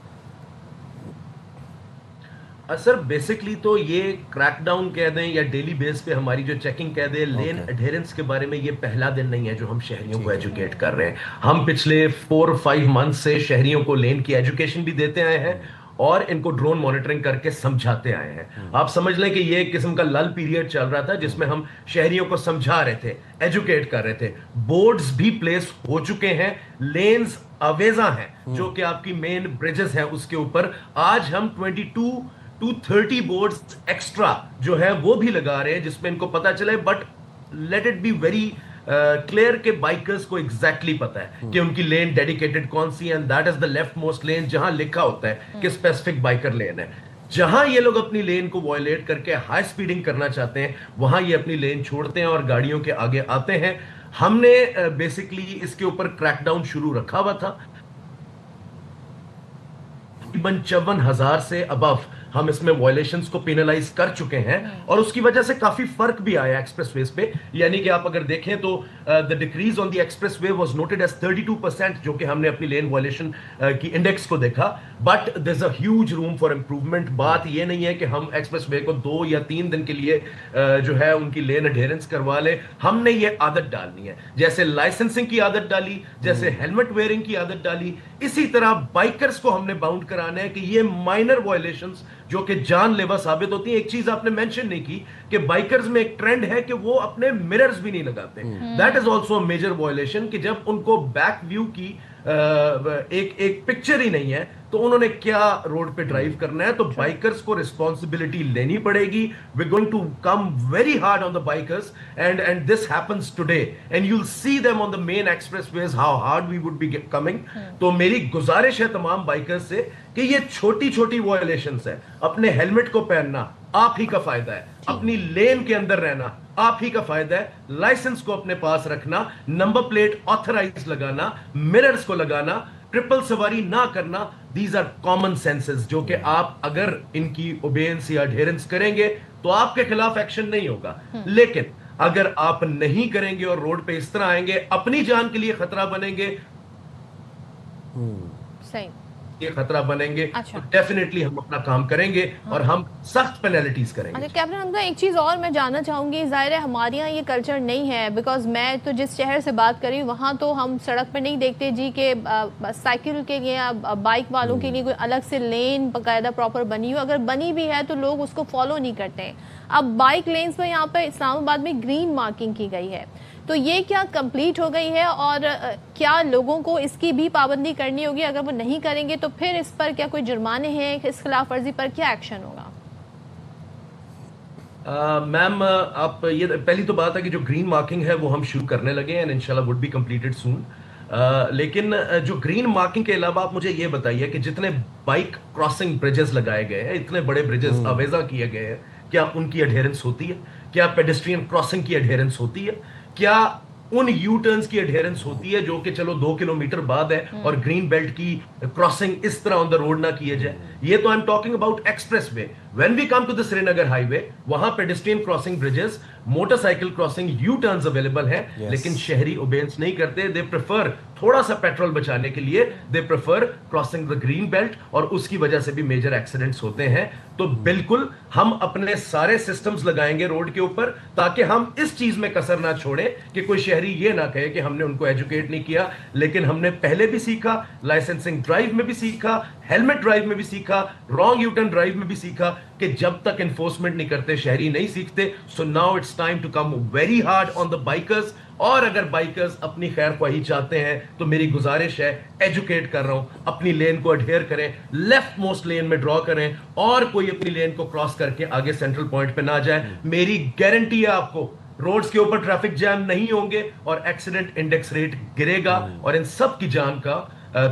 سر بیسکلی تو یہ کریک ڈاؤن کہہ دیں یا ڈیلی بیس پہ ہماری جو چیکنگ کہہ دیں, لین اڈہیرنس کے بارے میں یہ پہلا دن نہیں ہے جو ہم شہریوں کو ایجوکیٹ کر رہے ہیں. ہم پچھلے 4 or 5 منتھ سے شہریوں کو لین کی ایجوکیشن بھی دیتے آئے ہیں اور ان کو ڈرون مانیٹرنگ کر کے سمجھاتے آئے ہیں. آپ سمجھ لیں کہ یہ ایک قسم کا لل پیریڈ چل رہا تھا جس میں ہم شہریوں کو سمجھا رہے تھے, ایجوکیٹ کر رہے تھے. بورڈز بھی پلیس ہو چکے ہیں, لینز اویزا ہیں جو کہ آپ کی مین بریجز ہیں اس کے اوپر. آج ہم 22 to 30 بورڈز ایکسٹرا جو ہے وہ بھی لگا رہے ہیں جس میں ان کو پتا چلے. But let it be very clear کہ بائکرز کو ایگزیکٹلی پتا ہے کہ ان کی لین ڈیڈیکیٹڈ کون سی ہے, and that is the left most lane جہاں لکھا ہوتا ہے کہ اسپیسیفک بائکر لین ہے. جہاں یہ لوگ اپنی لین کو وائلیٹ کر کے ہائی سپیڈنگ کرنا چاہتے ہیں وہاں یہ اپنی لین چھوڑتے ہیں اور گاڑیوں کے آگے آتے ہیں. ہم نے بیسکلی اس کے اوپر کریک ڈاؤن شروع رکھا ہوا تھا. تقریباً 54,000 سے ابو ہم اس میں وائلیشنز کو پینلائز کر چکے ہیں اور اس کی وجہ سے کافی فرق بھی آیا ایکسپریس ویز پہ. یعنی کہ آپ اگر دیکھیں تو the decrease on the expressway was noted as 32% جو کہ ہم نے اپنی لین وائلیشن کی انڈیکس کو دیکھا. But there's a huge room for improvement. بات یہ نہیں ہے کہ ہم ایکسپریس وے کو 2 یا 3 دن کے لیے جو ہے ان کی لین اڈیرنس کروا لیں. ہم نے یہ عادت ڈالنی ہے, جیسے لائسنسنگ کی عادت ڈالی, جیسے ہیلمٹ ویئرنگ کی عادت ڈالی, اسی طرح بائکرز کو ہم نے باؤنڈ کرانا ہے کہ یہ مائنر وائلیشنز جو کہ جان لیوا ثابت ہوتی ہیں. ایک چیز آپ نے مینشن نہیں کی کہ بائکرز میں ایک ٹرینڈ ہے کہ وہ اپنے مررز بھی نہیں لگاتے. That is also major violation کہ جب ان کو بیک ویو کی ایک پکچر ہی نہیں ہے تو انہوں نے کیا روڈ پہ ڈرائیو کرنا ہے. تو بائکرز کو ریسپانسبلٹی لینی پڑے گی. We going to come very hard on the bikers and this happens today and you will see them on the main expressways how hard we would be coming. تو میری گزارش ہے تمام bikers سے کہ یہ چھوٹی چھوٹی وائلیشنز ہے. اپنے ہیلمٹ کو پہننا آپ ہی کا فائدہ ہے, اپنی لین کے اندر رہنا آپ ہی کا فائدہ ہے, لائسنس کو اپنے پاس رکھنا, نمبر پلیٹ آتھرائز لگانا, مررز کو لگانا, ٹرپل سواری نہ کرنا. دیز آر کامن سینسز جو کہ آپ اگر ان کی اوبیئنس یا اڈہیرنس کریں گے تو آپ کے خلاف ایکشن نہیں ہوگا. لیکن اگر آپ نہیں کریں گے اور روڈ پہ اس طرح آئیں گے, اپنی جان کے لیے خطرہ بنیں گے, صحیح یہ خطرہ بنیں گے, تو ڈیفینیٹلی ہم اپنا کام کریں گے اور ہم سخت پینلٹیز کریں گے. کیپٹن حمزہ, ایک چیز اور میں جاننا چاہوں گی, ظاہر ہے ہمارے یہاں یہ کلچر نہیں ہے, بیکاز میں تو جس شہر سے بات کری وہاں تو ہم سڑک پہ نہیں دیکھتے جی کہ سائیکل کے لیے یا بائک والوں کے لیے کوئی الگ سے لین باقاعدہ پراپر بنی ہو. اگر بنی بھی ہے تو لوگ اس کو فالو نہیں کرتے ہیں. اب بائک لینز پہ یہاں پہ اسلام آباد میں گرین مارکنگ کی گئی ہے, تو یہ کیا کمپلیٹ ہو گئی ہے اور کیا لوگوں کو اس کی بھی پابندی کرنی ہوگی؟ اگر وہ نہیں کریں گے تو پھر اس پر کیا کوئی جرمانے ہیں, اس خلاف ورزی پر کیا ایکشن ہوگا؟ میم آپ یہ پہلی تو بات ہے کہ جو گرین مارکنگ ہے وہ ہم شروع کرنے لگے ہیں, انشاءاللہ وڈ بی کمپلیٹڈ سون. لیکن جو گرین مارکنگ کے علاوہ آپ مجھے یہ بتائیے کہ جتنے بائک کراسنگ بریجز لگائے گئے ہیں, اتنے بڑے بریجز اویزا کیے گئے ہیں, کیا ان کی اڈہیرنس ہوتی ہے؟ کیا پیڈسٹرین کراسنگ کی اڈہیرنس ہوتی ہے؟ کیا ان یو ٹرنز کی اڈہیرنس ہوتی ہے جو کہ چلو 2 کلومیٹر بعد ہے اور گرین بیلٹ کی کراسنگ اس طرح آن دا روڈ نہ کیے جائے؟ یہ تو I am talking about expressway. When we come to the Srinagar highway, وہاں pedestrian crossing bridges, motorcycle crossing, U turns available ہیں, لیکن شہری اوبیئنس نہیں کرتے. دے پریفر تھوڑا سا پیٹرول بچانے کے لیے they prefer crossing the green belt, اور اس کی وجہ سے بھی میجر ایکسیڈنٹس ہوتے ہیں. تو بالکل ہم اپنے سارے سسٹمز لگائیں گے روڈ کے اوپر تاکہ ہم اس چیز میں کسر نہ چھوڑیں کہ کوئی شہری یہ نہ کہے کہ ہم نے ان کو ایجوکیٹ نہیں کیا. لیکن ہم نے پہلے بھی سیکھا, لائسنسنگ ڈرائیو میں بھی سیکھا, ہیلمٹ ڈرائیو میں بھی سیکھا, رانگ یو ٹرن ڈرائیو میں بھی سیکھا کہ جب تک انفورسمنٹ نہیں کرتے شہری نہیں سیکھتے. So now it's time to come very hard on the bikers. اور اگر بائکرز اپنی خیر خواہی چاہتے ہیں تو میری گزارش ہے, ایجوکیٹ کر رہا ہوں, اپنی لین کو اڈہیئر کریں, لیفٹ موسٹ لین میں ڈرا کریں, اور کوئی اپنی لین کو کراس کر کے آگے سینٹرل پوائنٹ پہ نہ جائے. میری گارنٹی ہے آپ کو روڈز کے اوپر ٹریفک جام نہیں ہوں گے اور ایکسیڈنٹ انڈیکس ریٹ گرے گا اور ان سب کی جان کا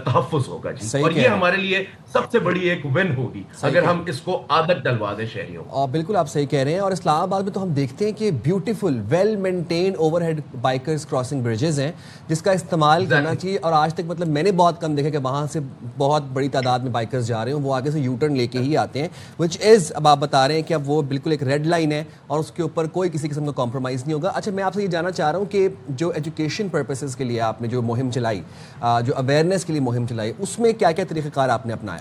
تحفظ ہوگا جی. اور یہ ہمارے لیے سب سے بڑی ایک ون ہوگی اگر ہم اس کو عادت ڈلوا دیں شہریوں کو. بالکل آپ صحیح کہہ رہے ہیں. اور اسلام آباد میں تو ہم دیکھتے ہیں کہ beautiful well maintain overhead bikers crossing bridges ہیں جس کا استعمال کرنا چاہیے. اور آج تک مطلب میں نے بہت کم دیکھا کہ وہاں سے بہت بڑی تعداد میں بائکرز جا رہے ہوں, وہ آگے سے یو ٹرن لے کے ہی آتے ہیں, وچ از اب آپ بتا رہے ہیں کہ اب وہ بالکل ایک ریڈ لائن ہے اور اس کے اوپر کوئی کسی قسم کا کمپرومائز نہیں ہوگا. اچھا, میں آپ سے یہ جاننا چاہ رہا ہوں کہ جو ایجوکیشن پرپسز کے لیے آپ نے جو مہم چلائی, جو اویئرنیس کے لیے مہم چلائی, اس میں کیا کیا طریقہ کار آپ نے اپنایا؟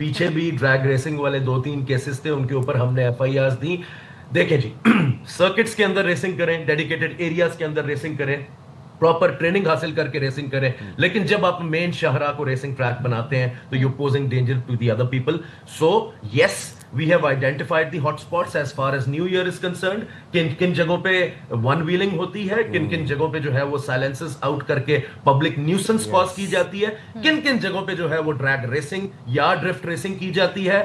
پیچھے بھی ڈریگ ریسنگ والے 2-3 کیسز تھے, ان کے اوپر ہم نے FIRs دی. دیکھیں جی, سرکٹس کے اندر ریسنگ کریں, ڈیڈیکیٹڈ ایریاز کے اندر ریسنگ کریں, پراپر ٹریننگ حاصل کر کے ریسنگ کریں, لیکن جب آپ مین شاہراہ کو ریسنگ ٹریک بناتے ہیں تو you posing danger to the other people. So yes, we have identified the hotspots as far as New Year is concerned. کن جگہوں پہ ون ویلنگ ہوتی ہے, کن جگہوں پہ جو ہے وہ سائلنسز آؤٹ کر کے پبلک نیوسنس کاز کی جاتی ہے, کن جگہوں پہ جو ہے وہ ڈریگ ریسنگ یا ڈرفٹ ریسنگ کی جاتی ہے.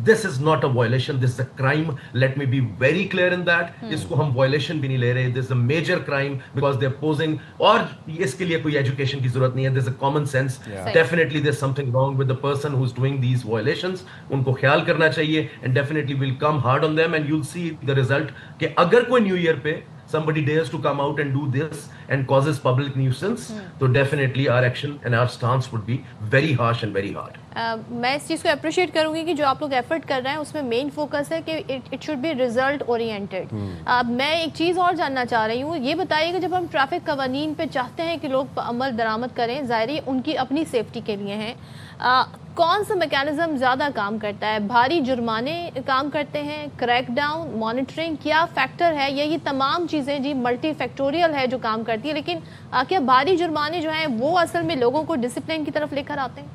This is not a violation, this is a crime. Let me be very clear in that. اس کو ہم violation بھی نہیں لے رہے. This is a major crime because they're posing, اور اس کے لیے کوئی education کی ضرورت نہیں ہے. There's a common sense. Definitely there's something wrong with the person who's doing these violations. ان کو خیال کرنا چاہیے, and definitely we'll come hard on them and you'll see the result کہ اگر کوئی نیو ایئر پہ somebody dares to come out and do this and causes public nuisance, so definitely our action and our stance would be very harsh and very hard. میں اس چیز کو appreciate کروں گی کہ جو آپ لوگ ایفرٹ کر رہے ہیں اس میں مین فوکس ہے کہ it should be result oriented. میں ایک چیز اور جاننا چاہ رہی ہوں, یہ بتائیے کہ جب ہم ٹریفک قوانین پہ چاہتے ہیں کہ لوگ عمل درآمد کریں, ظاہری ان کی اپنی سیفٹی کے لیے ہیں, کون سا میکینزم زیادہ کام کرتا ہے؟ بھاری جرمانے کام کرتے ہیں, کریک ڈاؤن, مانیٹرنگ, کیا فیکٹر ہے؟ یہ تمام چیزیں جی ملٹی فیکٹوریل ہے جو کام کرتی ہے, لیکن کیا بھاری جرمانے جو ہیں وہ اصل میں لوگوں کو ڈسپلن کی طرف لے کر آتے ہیں؟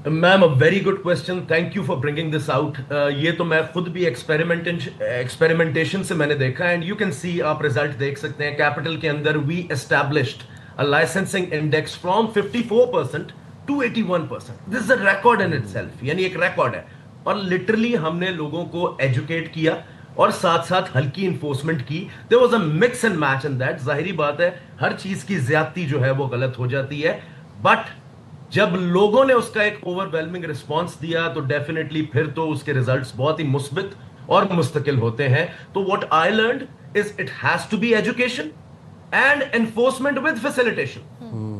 میم, a very good question. Thank you for bringing this out. یہ تو میں خود بھی ایکسپیریمنٹیشن سے میں نے دیکھا, and you can see آپ رزلٹ دیکھ سکتے ہیں. کیپٹل کے اندر we established a licensing index from 54% to 81%. This is a record in itself. یعنی ایک ریکارڈ ہے, اور لٹرلی ہم نے لوگوں کو ایجوکیٹ کیا اور ساتھ ساتھ ہلکی انفورسمنٹ کی. There was a mix and match in that. ظاہری بات ہے ہر چیز کی زیادتی جو ہے وہ غلط ہو جاتی ہے, بٹ جب لوگوں نے اس کا ایک اوور ویلمنگ رسپانس دیا تو ڈیفینیٹلی پھر تو اس کے ریزلٹس بہت ہی مثبت اور مستقل ہوتے ہیں. تو what I learned is it has to be education and enforcement with facilitation.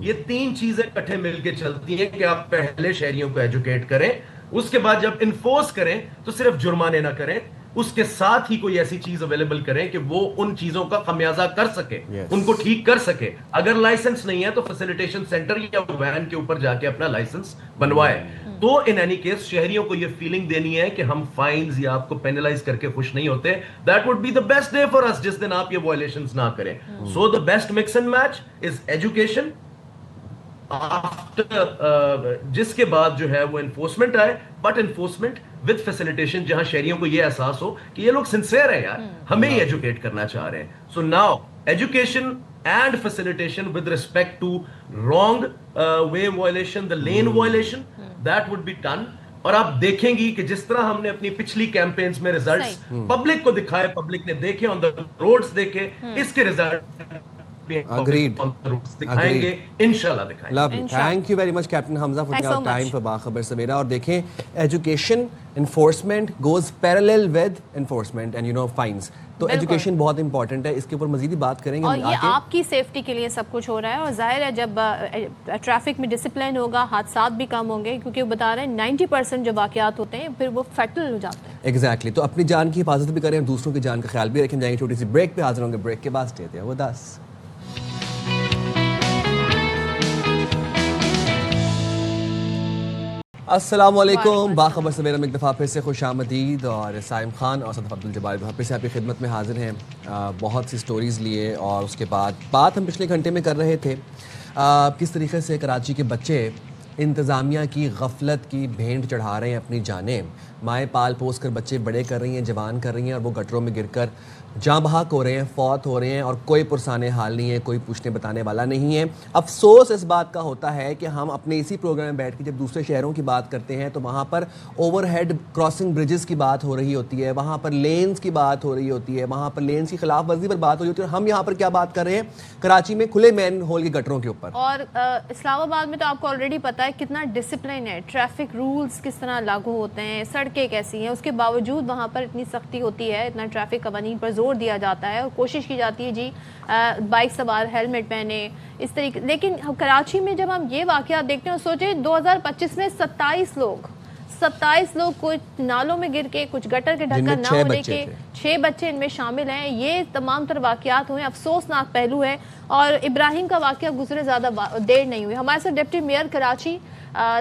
یہ تین چیزیں کٹھے مل کے چلتی ہیں کہ آپ پہلے شہریوں کو ایجوکیٹ کریں, اس کے بعد جب انفورس کریں تو صرف جرمانے نہ کریں, اس کے ساتھ ہی کوئی ایسی چیز اویلیبل کریں کہ وہ ان چیزوں کا خمیازہ کر سکے, ان کو ٹھیک کر سکے. اگر لائسنس نہیں ہے تو فیسیلیٹیشن سینٹر یا وین کے اوپر جا کے اپنا لائسنس بنوائے. تو ان اینی کیس شہریوں کو یہ فیلنگ دینی ہے کہ ہم فائنز یا آپ کو پینلائز کر کے خوش نہیں ہوتے. That would be the best day for us, جس دن آپ یہ وائلیشنز نہ کریں. So the best mix and match is education, جس کے بعد جو ہے وہ انفورسمنٹ آئے, بٹ انفورسمنٹ ود فیسیلیٹیشن, جہاں شہریوں کو یہ احساس ہو کہ یہ لوگ سنسیئر ہیں یار, ہمیں ہی ایجوکیٹ کرنا چاہ رہے ہیں. So now education and facilitation with respect to wrong way violation, the lane violation, that would be done. اور آپ دیکھیں گی کہ جس طرح ہم نے اپنی پچھلی کیمپینز میں ریزلٹس پبلک کو دکھائے, پبلک نے دیکھے, آن دا روڈز دیکھے, اس کے ریزلٹ Agreed. دکھائیں گے انشاءاللہ دکھائیں گے. Lovely. Thank you very much Captain Hamza for taking out time for باخبر سویرا. اور دیکھیں education enforcement goes parallel with enforcement and you know fines. تو ایجوکیشن بہت امپورٹنٹ ہے, اس کے اوپر مزید بات کریں گے. اور یہ آپ کی سیفٹی کے لیے سب کچھ ہو رہا ہے, اور ظاہر ہے جب ٹریفک میں ڈسپلن ہوگا حادثات بھی کم ہوں گے, کیونکہ وہ بتا رہے ہیں 90% جو واقعات ہوتے ہیں پھر وہ فیٹل ہو جاتے ہیں. ایگزیکٹلی. تو اپنی جان کی حفاظت بھی کریں اور دوسروں کی جان کا خیال بھی رکھیں. جائیں گے چھوٹی سی بریک پہ, حاضر ہوں گے بریک کے بعد. Stay there with us. السلام علیکم, باخبر سویرا میں ایک دفعہ پھر سے خوش آمدید. اور سائم خان اور صدف عبدالجبار پھر سے آپ کی خدمت میں حاضر ہیں بہت سی سٹوریز لیے. اور اس کے بعد بات ہم پچھلے گھنٹے میں کر رہے تھے کس طریقے سے کراچی کے بچے انتظامیہ کی غفلت کی بھینٹ چڑھا رہے ہیں اپنی جانیں. مائیں پال پوس کر بچے بڑے کر رہی ہیں, جوان کر رہی ہیں, اور وہ گٹروں میں گر کر جاں بحق ہو رہے ہیں, فوت ہو رہے ہیں, اور کوئی پرسان حال نہیں ہے, کوئی پوچھنے بتانے والا نہیں ہے. افسوس اس بات کا ہوتا ہے کہ ہم اپنے اسی پروگرام میں بیٹھ کے جب دوسرے شہروں کی بات کرتے ہیں تو وہاں پر اوور ہیڈ کراسنگ برجز کی بات ہو رہی ہوتی ہے, وہاں پر لینز کی بات ہو رہی ہوتی ہے, وہاں پر لینز کی خلاف ورزی پر بات ہو رہی ہوتی ہے. اور ہم یہاں پر کیا بات کر رہے ہیں, کراچی میں کھلے مین ہول کے گٹروں کے اوپر. اور اسلام آباد میں تو آپ کو آلریڈی پتا ہے کتنا ڈسپلن ہے, ٹریفک رولز کس طرح لاگو ہوتے ہیں, سڑکیں کیسی ہیں, اس کے باوجود وہاں پر اتنی سختی ہوتی ہے, اتنا ٹریفک قوانین پر زور دیا جاتا ہے, اور کوشش کی جاتی ہے جی بائک سوار ہیلمٹ پہنے اس طریقے. لیکن کراچی میں جب ہم یہ واقعات دیکھتے ہیں, سوچیں 2025 میں 27 لوگ کچھ نالوں میں گر کے, کچھ گٹر کے ڈھکن نہ ہونے کے, 6 بچے ان میں شامل ہیں. یہ تمام تر واقعات ہوئے, افسوسناک پہلو ہے. اور ابراہیم کا واقعہ گزرے زیادہ دیر نہیں ہوئی. ہمارے ساتھ ڈپٹی میئر کراچی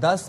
10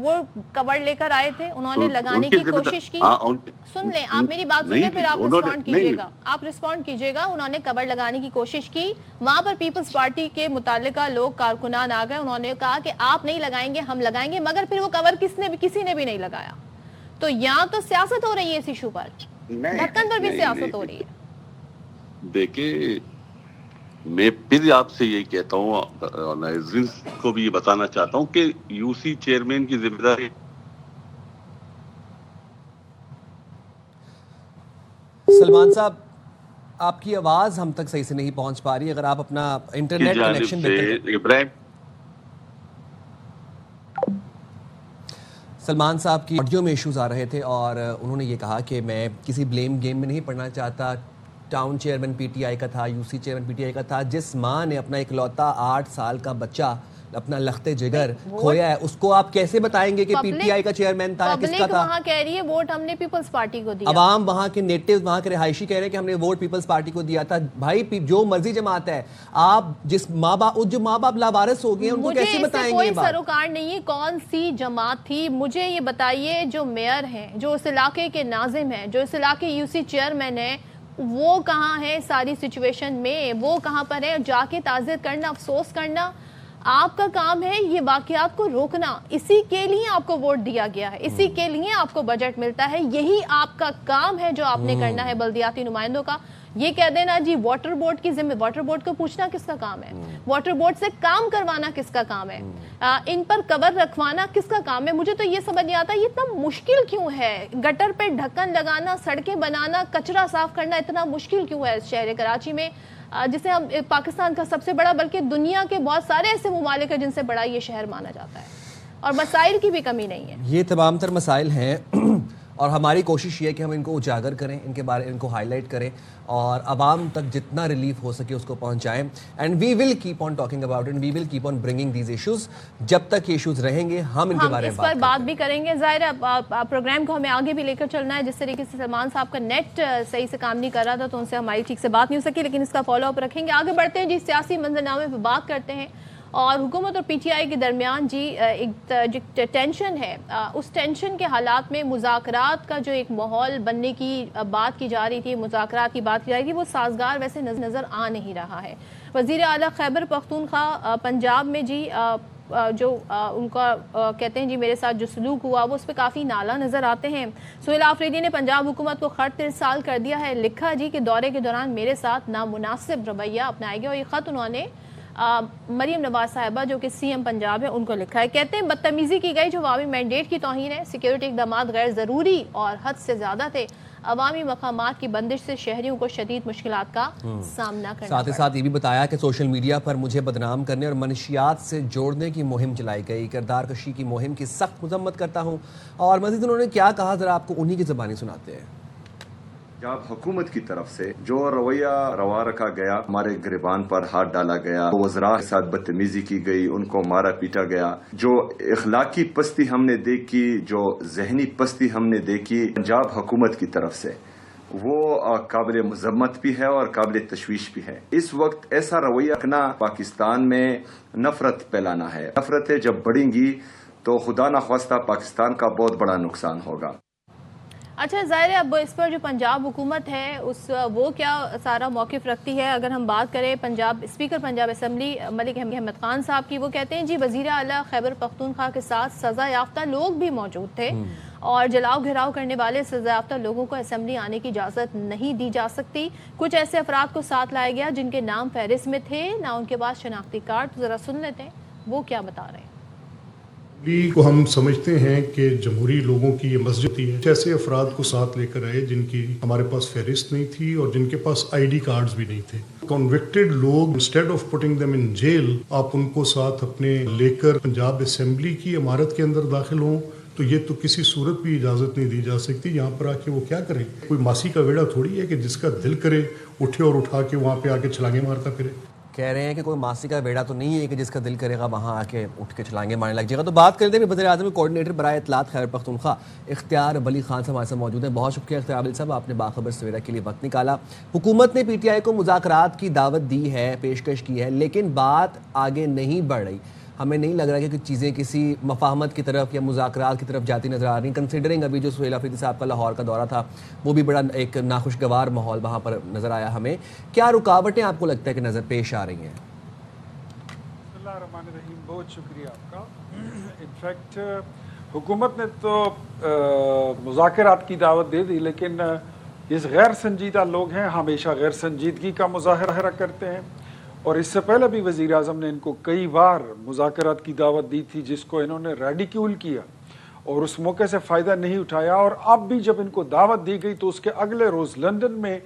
وہ کور لے کر آئے تھے, انہوں نے لگانے کی کوشش کی. سن لیں آپ میری بات سنیں پھر آپ رسپونڈ کیجیے گا, آپ رسپونڈ کیجیے گا. انہوں نے کور لگانے کی کوشش کی, وہاں پر پیپلز پارٹی کے متعلقہ لوگ کارکنان آ گئے, انہوں نے کہا کہ آپ نہیں لگائیں گے ہم لگائیں گے, مگر پھر وہ کور کسی نے بھی نہیں لگایا. تو یہاں تو سیاست ہو رہی ہے اس ایشو پر, ڈھکن پر بھی سیاست ہو رہی ہے. دیکھیں میں پھر آپ سے یہی کہتا ہوں, ناظرین کو بھی یہ بتانا چاہتا ہوں کہ یو سی چیئرمین کی ذمہ داری. سلمان صاحب آپ کی آواز ہم تک صحیح سے نہیں پہنچ پا رہی, اگر آپ اپنا انٹرنیٹ کنیکشن سلمان صاحب کی آڈیو میں ایشوز آ رہے تھے اور انہوں نے یہ کہا کہ میں کسی بلیم گیم میں نہیں پڑنا چاہتا. Town chairman P T I کا تھا, U C chairman P T I کا تھا, جس ماں نے اپنا اکلوتا 8 سال کا بچہ اپنا لختے جگر کھویا ہے, اس کو آپ کیسے بتائیں گے کہ پی ٹی آئی کا چیئرمین تھا, کس کا تھا؟ وہاں کہہ رہی ہے ووٹ ہم نے پیپلز پارٹی کو دیا. عوام وہاں کے نیٹیوز, وہاں کے رہائشی کہہ رہے ہیں کہ ہم نے ووٹ پیپلز پارٹی کو دیا تھا. بھائی جو مرضی جماعت ہے, آپ جس ماں باپ لاوارث ہو گئے ہیں ان کو کیسے بتائیں گے؟ کوئی سروکار نہیں ہے کون سی جماعت تھی, مجھے یہ بتائیے جو میئر ہیں, جو اس علاقے کے ناظم ہیں, جو اس علاقے یو سی چیئرمین ہیں, وہ کہاں ہے ساری سچویشن میں, وہ کہاں پر ہے؟ جا کے تعزیت کرنا, افسوس کرنا آپ کا کام ہے, یہ واقعات کو روکنا. اسی کے لیے آپ کو ووٹ دیا گیا ہے, اسی کے لیے آپ کو بجٹ ملتا ہے, یہی آپ کا کام ہے جو آپ نے کرنا ہے بلدیاتی نمائندوں کا. یہ کہہ دینا جی واٹر بورڈ کی ذمہ, واٹر بورڈ کو پوچھنا کس کا کام ہے, واٹر بورڈ سے کام کروانا کس کا کام ہے, ان پر کور رکھوانا کس کا کام ہے. مجھے تو یہ سمجھ نہیں آتا یہ اتنا مشکل کیوں ہے, گٹر پہ ڈھکن لگانا, سڑکیں بنانا, کچرا صاف کرنا اتنا مشکل کیوں ہے شہر کراچی میں, جسے ہم پاکستان کا سب سے بڑا بلکہ دنیا کے بہت سارے ایسے ممالک ہیں جن سے بڑا یہ شہر مانا جاتا ہے, اور مسائل کی بھی کمی نہیں ہے. یہ تمام تر مسائل ہیں اور ہماری کوشش یہ ہے کہ ہم ان کو اجاگر کریں, ان کے بارے ان کو ہائی لائٹ کریں اور عوام تک جتنا ریلیف ہو سکے اس کو پہنچائیں. And we will keep on talking about it, we will keep on bringing these issues. جب تک یہ ایشوز رہیں گے ہم ان کے بارے میں بات بھی کریں گے. ظاہر ہے پروگرام کو ہمیں آگے بھی لے کر چلنا ہے. جس طریقے سے سلمان صاحب کا نیٹ صحیح سے کام نہیں کر رہا تھا تو ان سے ہماری ٹھیک سے بات نہیں ہو سکی, لیکن اس کا فالو اپ رکھیں گے. آگے بڑھتے ہیں جی, سیاسی منظرنامے پہ بات کرتے ہیں. اور حکومت اور پی ٹی آئی کے درمیان جی ایک جو ٹینشن ہے, اس ٹینشن کے حالات میں مذاکرات کا جو ایک ماحول بننے کی بات کی جا رہی تھی, مذاکرات کی بات کی جا رہی تھی, وہ سازگار ویسے نظر آ نہیں رہا ہے. وزیر اعلیٰ خیبر پختونخوا پنجاب میں جی جو ان کا کہتے ہیں جی میرے ساتھ جو سلوک ہوا وہ اس پہ کافی نالا نظر آتے ہیں. سہیل آفریدی نے پنجاب حکومت کو خط ارسال کر دیا ہے, لکھا جی کہ دورے کے دوران میرے ساتھ نامناسب رویہ اپنائے گئے. اور یہ خط انہوں نے مریم نواز صاحبہ جو کہ سی ایم پنجاب ہے ان کو لکھا ہے. کہتے ہیں بدتمیزی کی گئی جو عوامی مینڈیٹ کی توہین ہے, سیکیورٹی اقدامات غیر ضروری اور حد سے زیادہ تھے, عوامی مقامات کی بندش سے شہریوں کو شدید مشکلات کا سامنا کرنا پڑا. ساتھ یہ بھی بتایا کہ سوشل میڈیا پر مجھے بدنام کرنے اور منشیات سے جوڑنے کی مہم چلائی گئی, کردار کشی کی مہم کی سخت مذمت کرتا ہوں. اور مزید انہوں نے کیا کہا ذرا آپ کو انہی کی زبانی سناتے ہیں. جب حکومت کی طرف سے جو رویہ روا رکھا گیا, ہمارے گریبان پر ہاتھ ڈالا گیا, وزراء کے ساتھ بدتمیزی کی گئی, ان کو مارا پیٹا گیا, جو اخلاقی پستی ہم نے دیکھی, جو ذہنی پستی ہم نے دیکھی پنجاب حکومت کی طرف سے, وہ قابل مذمت بھی ہے اور قابل تشویش بھی ہے. اس وقت ایسا رویہ رکھنا پاکستان میں نفرت پھیلانا ہے. نفرتیں جب بڑھیں گی تو خدا نخواستہ پاکستان کا بہت بڑا نقصان ہوگا. اچھا ظاہر ہے اب اس پر جو پنجاب حکومت ہے وہ کیا سارا موقف رکھتی ہے. اگر ہم بات کریں اسپیکر پنجاب اسمبلی ملک احمد خان صاحب کی, وہ کہتے ہیں جی وزیر اعلیٰ خیبر پختونخوا کے ساتھ سزا یافتہ لوگ بھی موجود تھے اور جلاؤ گھراؤ کرنے والے سزا یافتہ لوگوں کو اسمبلی آنے کی اجازت نہیں دی جا سکتی. کچھ ایسے افراد کو ساتھ لایا گیا جن کے نام فہرست میں تھے, نہ ان کے پاس شناختی کارڈ. ذرا سن لیتے ہیں وہ کیا بتا رہے ہیں. کو ہم سمجھتے ہیں کہ جمہوری لوگوں کی یہ مسجد ہے. ایسے افراد کو ساتھ لے کر آئے جن کی ہمارے پاس فہرست نہیں تھی اور جن کے پاس آئی ڈی کارڈز بھی نہیں تھے. کنوکٹڈ لوگ instead of putting them in jail, آپ ان کو ساتھ اپنے لے کر پنجاب اسمبلی کی عمارت کے اندر داخل ہوں تو یہ تو کسی صورت بھی اجازت نہیں دی جا سکتی. یہاں پر آ کے وہ کیا کریں؟ کوئی ماسی کا ویڑا تھوڑی ہے کہ جس کا دل کرے اٹھے اور اٹھا کے وہاں پہ آ کے چھلانگیں مارتا پھرے. کہہ رہے ہیں کہ کوئی ماسی کا بیڑا تو نہیں ہے کہ جس کا دل کرے گا وہاں آ کے اٹھ کے چھلانگیں مارنے لگ جائے گا. تو بات کرتے ہیں وزیر اعظم کوآرڈینیٹر برائے اطلاعات خیبر پختونخوا اختیار ولی خان سے ہمارے ساتھ موجود ہیں. بہت شکریہ اختیار ولی صاحب, آپ نے باخبر سویرا کے لیے وقت نکالا. حکومت نے پی ٹی آئی کو مذاکرات کی دعوت دی ہے, پیشکش کی ہے, لیکن بات آگے نہیں بڑھ رہی. ہمیں نہیں لگ رہا کہ کچھ چیزیں کسی مفاہمت کی طرف یا مذاکرات کی طرف جاتی نظر آ رہی ہیں، کنسیڈرنگ ابھی جو سہیل آفریدی صاحب کا لاہور کا دورہ تھا وہ بھی بڑا ایک ناخوشگوار ماحول وہاں پر نظر آیا ہمیں. کیا رکاوٹیں آپ کو لگتا ہے کہ نظر پیش آ رہی ہیں؟ بسم اللہ الرحمن الرحیم، بہت شکریہ آپ کا. انفیکٹ حکومت نے تو مذاکرات کی دعوت دے دی، لیکن اس غیر سنجیدہ لوگ ہیں ہمیشہ غیر سنجیدگی کا مظاہرہ کرتے ہیں، اور اس سے پہلے بھی وزیر اعظم نے ان کو کئی بار مذاکرات کی دعوت دی تھی جس کو انہوں نے ریڈیکیول کیا اور اس موقع سے فائدہ نہیں اٹھایا. اور اب بھی جب ان کو دعوت دی گئی تو اس کے اگلے روز لندن میں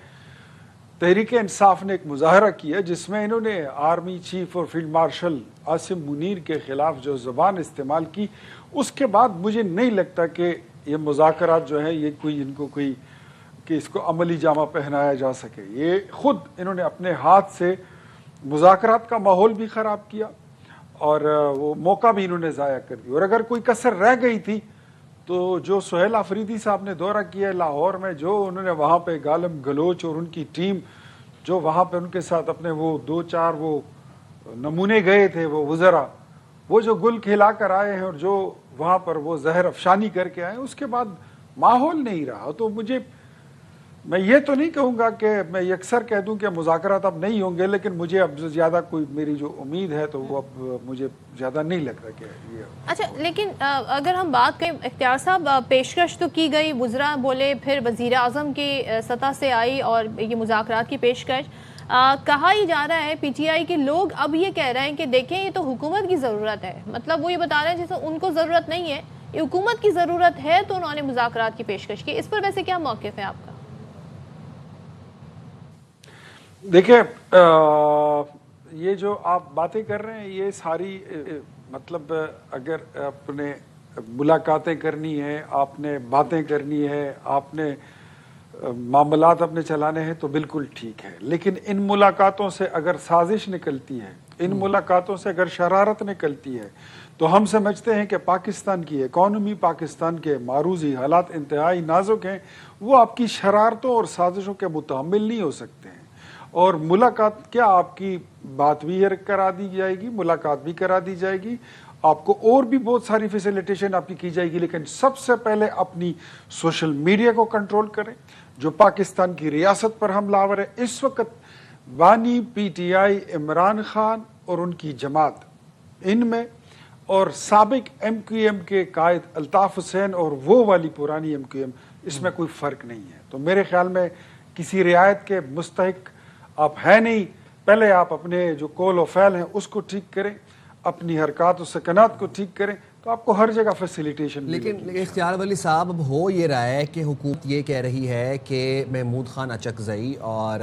تحریک انصاف نے ایک مظاہرہ کیا جس میں انہوں نے آرمی چیف اور فیلڈ مارشل عاصم منیر کے خلاف جو زبان استعمال کی، اس کے بعد مجھے نہیں لگتا کہ یہ مذاکرات جو ہیں یہ کوئی ان کو کوئی کہ اس کو عملی جامہ پہنایا جا سکے. یہ خود انہوں نے اپنے ہاتھ سے مذاکرات کا ماحول بھی خراب کیا اور وہ موقع بھی انہوں نے ضائع کر دیا. اور اگر کوئی کسر رہ گئی تھی تو جو سہیل آفریدی صاحب نے دورہ کیا ہے لاہور میں، جو انہوں نے وہاں پہ غالب گلوچ اور ان کی ٹیم جو وہاں پہ ان کے ساتھ اپنے وہ 2-4 وہ نمونے گئے تھے وہ وزراء، وہ جو گل کھلا کر آئے ہیں اور جو وہاں پر وہ زہر افشانی کر کے آئے، اس کے بعد ماحول نہیں رہا. تو میں یہ تو نہیں کہوں گا کہ میں یکسر کہہ دوں کہ مذاکرات اب نہیں ہوں گے، لیکن مجھے اب زیادہ کوئی میری جو امید ہے تو وہ اب مجھے زیادہ نہیں لگ رہا کہ یہ. اچھا، لیکن اگر ہم بات کریں اختیار صاحب، پیشکش تو کی گئی، وزراء بولے، پھر وزیر اعظم کی سطح سے آئی اور یہ مذاکرات کی پیشکش. کہا ہی جا رہا ہے پی ٹی آئی کے لوگ اب یہ کہہ رہے ہیں کہ دیکھیں یہ تو حکومت کی ضرورت ہے، مطلب وہ یہ بتا رہے ہیں جیسے ان کو ضرورت نہیں ہے، یہ حکومت کی ضرورت ہے تو انہوں نے مذاکرات کی پیشکش کی. اس پر ویسے کیا موقف ہے آپ کا؟ دیکھیں یہ جو آپ باتیں کر رہے ہیں یہ ساری مطلب اگر آپ نے ملاقاتیں کرنی ہے، آپ نے باتیں کرنی ہے، آپ نے معاملات اپنے چلانے ہیں تو بالکل ٹھیک ہے، لیکن ان ملاقاتوں سے اگر سازش نکلتی ہے، ان ملاقاتوں سے اگر شرارت نکلتی ہے تو ہم سمجھتے ہیں کہ پاکستان کی اکانومی، پاکستان کے معروضی حالات انتہائی نازک ہیں، وہ آپ کی شرارتوں اور سازشوں کے متحمل نہیں ہو سکتے ہیں. اور ملاقات کیا آپ کی بات بھی کرا دی جائے گی، ملاقات بھی کرا دی جائے گی، آپ کو اور بھی بہت ساری فیسیلیٹیشن آپ کی جائے گی، لیکن سب سے پہلے اپنی سوشل میڈیا کو کنٹرول کریں جو پاکستان کی ریاست پر حملہ آور ہے. اس وقت بانی پی ٹی آئی عمران خان اور ان کی جماعت ان میں اور سابق ایم کیو ایم کے قائد الطاف حسین اور وہ والی پرانی ایم کیو ایم، اس میں کوئی فرق نہیں ہے. تو میرے خیال میں کسی رعایت کے مستحق آپ ہیں نہیں. پہلے آپ اپنے جو قول و فعل ہیں اس کو ٹھیک کریں، اپنی حرکات و سکنات کو ٹھیک کریں تو آپ کو ہر جگہ فیسیلیٹیشن. لیکن اختیار ولی صاحب اب ہو یہ رہا ہے کہ حکومت یہ کہہ رہی ہے کہ محمود خان اچکزئی اور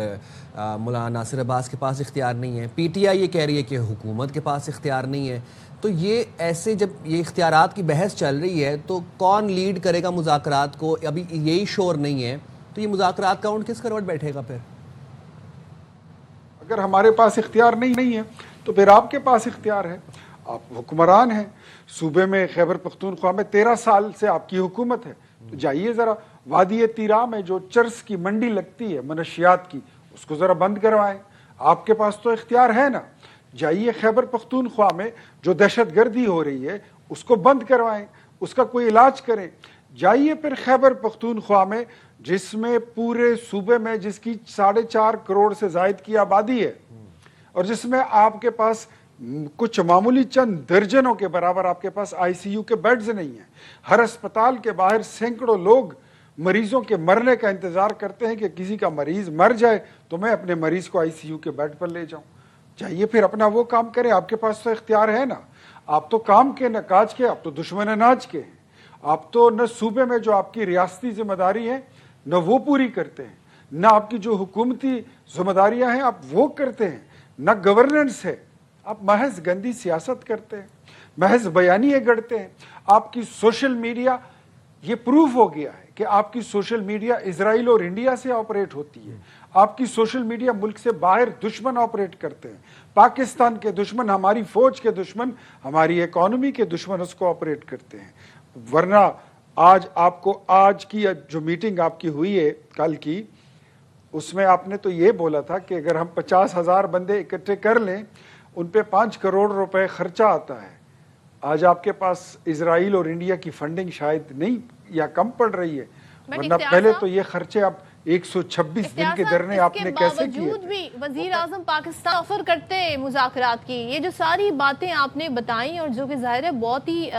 مولانا ناصر عباس کے پاس اختیار نہیں ہے، پی ٹی آئی یہ کہہ رہی ہے کہ حکومت کے پاس اختیار نہیں ہے. تو یہ ایسے جب یہ اختیارات کی بحث چل رہی ہے تو کون لیڈ کرے گا مذاکرات کو؟ ابھی یہی شور نہیں ہے تو یہ مذاکرات کا اونٹ کس کروٹ بیٹھے گا پھر؟ اگر ہمارے پاس اختیار نہیں ہے تو پھر آپ کے پاس اختیار ہے، آپ حکمران ہیں صوبے میں. خیبر پختونخوا میں 13 سال سے آپ کی حکومت ہے، تو جائیے ذرا وادی تیرا میں جو چرس کی منڈی لگتی ہے منشیات کی، اس کو ذرا بند کروائیں. آپ کے پاس تو اختیار ہے نا. جائیے خیبر پختونخوا میں جو دہشت گردی ہو رہی ہے اس کو بند کروائیں، اس کا کوئی علاج کریں. جائیے پھر خیبر پختونخوا میں جس میں پورے صوبے میں جس کی 4.5 کروڑ سے زائد کی آبادی ہے اور جس میں آپ کے پاس کچھ معمولی چند درجنوں کے برابر آپ کے پاس آئی سی یو کے بیڈز نہیں ہیں. ہر اسپتال کے باہر سینکڑوں لوگ مریضوں کے مرنے کا انتظار کرتے ہیں کہ کسی کا مریض مر جائے تو میں اپنے مریض کو آئی سی یو کے بیڈ پر لے جاؤں. چاہیے پھر اپنا وہ کام کریں، آپ کے پاس تو اختیار ہے نا. آپ تو کام کے نہ کاج کے، آپ تو دشمن اناج کے ہیں. آپ تو نہ صوبے میں جو آپ کی ریاستی ذمہ داری ہے نہ وہ پوری کرتے ہیں، نہ آپ کی جو حکومتی ذمہ داریاں ہیں آپ وہ کرتے ہیں، نہ گورننس ہے. آپ محض گندی سیاست کرتے ہیں، محض بیانیے گڑتے ہیں. آپ کی سوشل میڈیا، یہ پروف ہو گیا ہے کہ آپ کی سوشل میڈیا اسرائیل اور انڈیا سے آپریٹ ہوتی ہے. آپ کی سوشل میڈیا ملک سے باہر دشمن آپریٹ کرتے ہیں. پاکستان کے دشمن، ہماری فوج کے دشمن، ہماری اکانومی کے دشمن اس کو آپریٹ کرتے ہیں. ورنہ آج آپ کو آج کی جو میٹنگ آپ کی ہوئی ہے کل کی، اس میں آپ نے تو یہ بولا تھا کہ اگر ہم 50,000 بندے اکٹھے کر لیں ان پہ 5 کروڑ روپے خرچہ آتا ہے. آج آپ کے پاس اسرائیل اور انڈیا کی فنڈنگ شاید نہیں یا کم پڑ رہی ہے، ورنہ پہلے تو یہ خرچے آپ 126 دن کے درنے آپ نے کیسے کیے؟ باوجود بھی وزیر اعظم پاکستان آفر کرتے مذاکرات کی، یہ جو ساری باتیں آپ نے بتائیں اور جو کہ ظاہر ہے بہت ہی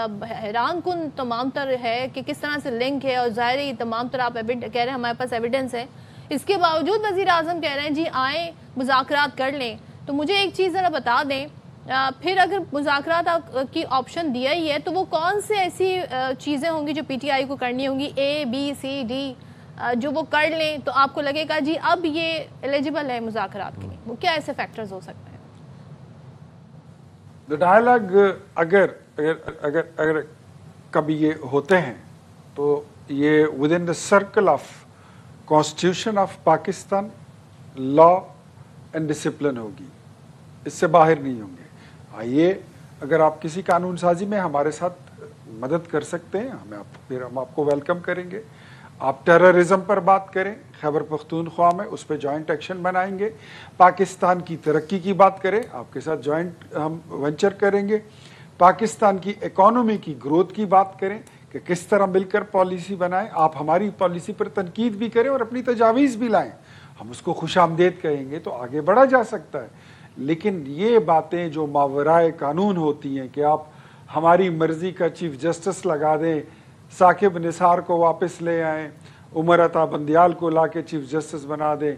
حیران کن تمام تر ہے کہ کس طرح سے لنک ہے، اور ظاہر ہے تمام تر آپ کہہ رہے ہیں ہمارے پاس ایویڈنس ہے، اس کے باوجود وزیر اعظم کہہ رہے ہیں جی آئیں مذاکرات کر لیں. تو مجھے ایک چیز ذرا بتا دیں، پھر اگر مذاکرات کی آپشن دیا ہی ہے تو وہ کون سے ایسی چیزیں ہوں گی جو پی ٹی آئی کو کرنی ہوں گی، اے بی سی ڈی، جو وہ کر لیں تو آپ کو لگے گا جی اب یہ ایلیجیبل ہے مذاکرات کے لیے؟ وہ کیا ایسے فیکٹرز ہو سکتے ہیں؟ ڈائلاگ اگر کبھی یہ ہوتے ہیں تو یہ with in the circle of constitution of Pakistan, law and discipline ہوگی، اس سے باہر نہیں ہوں گے. آئیے اگر آپ کسی قانون سازی میں ہمارے ساتھ مدد کر سکتے ہیں ہم آپ کو ویلکم کریں گے. آپ ٹیررزم پر بات کریں خیبر پختونخوا میں، اس پہ جوائنٹ ایکشن بنائیں گے. پاکستان کی ترقی کی بات کریں، آپ کے ساتھ جوائنٹ ہم وینچر کریں گے. پاکستان کی اکانومی کی گروتھ کی بات کریں کہ کس طرح مل کر پالیسی بنائیں. آپ ہماری پالیسی پر تنقید بھی کریں اور اپنی تجاویز بھی لائیں، ہم اس کو خوش آمدید کہیں گے تو آگے بڑھا جا سکتا ہے. لیکن یہ باتیں جو ماورائے قانون ہوتی ہیں کہ آپ ہماری مرضی کا چیف جسٹس لگا دیں، ثاقب نثار کو واپس لے آئیں، عمر عطا بندیال کو لا کے چیف جسٹس بنا دیں،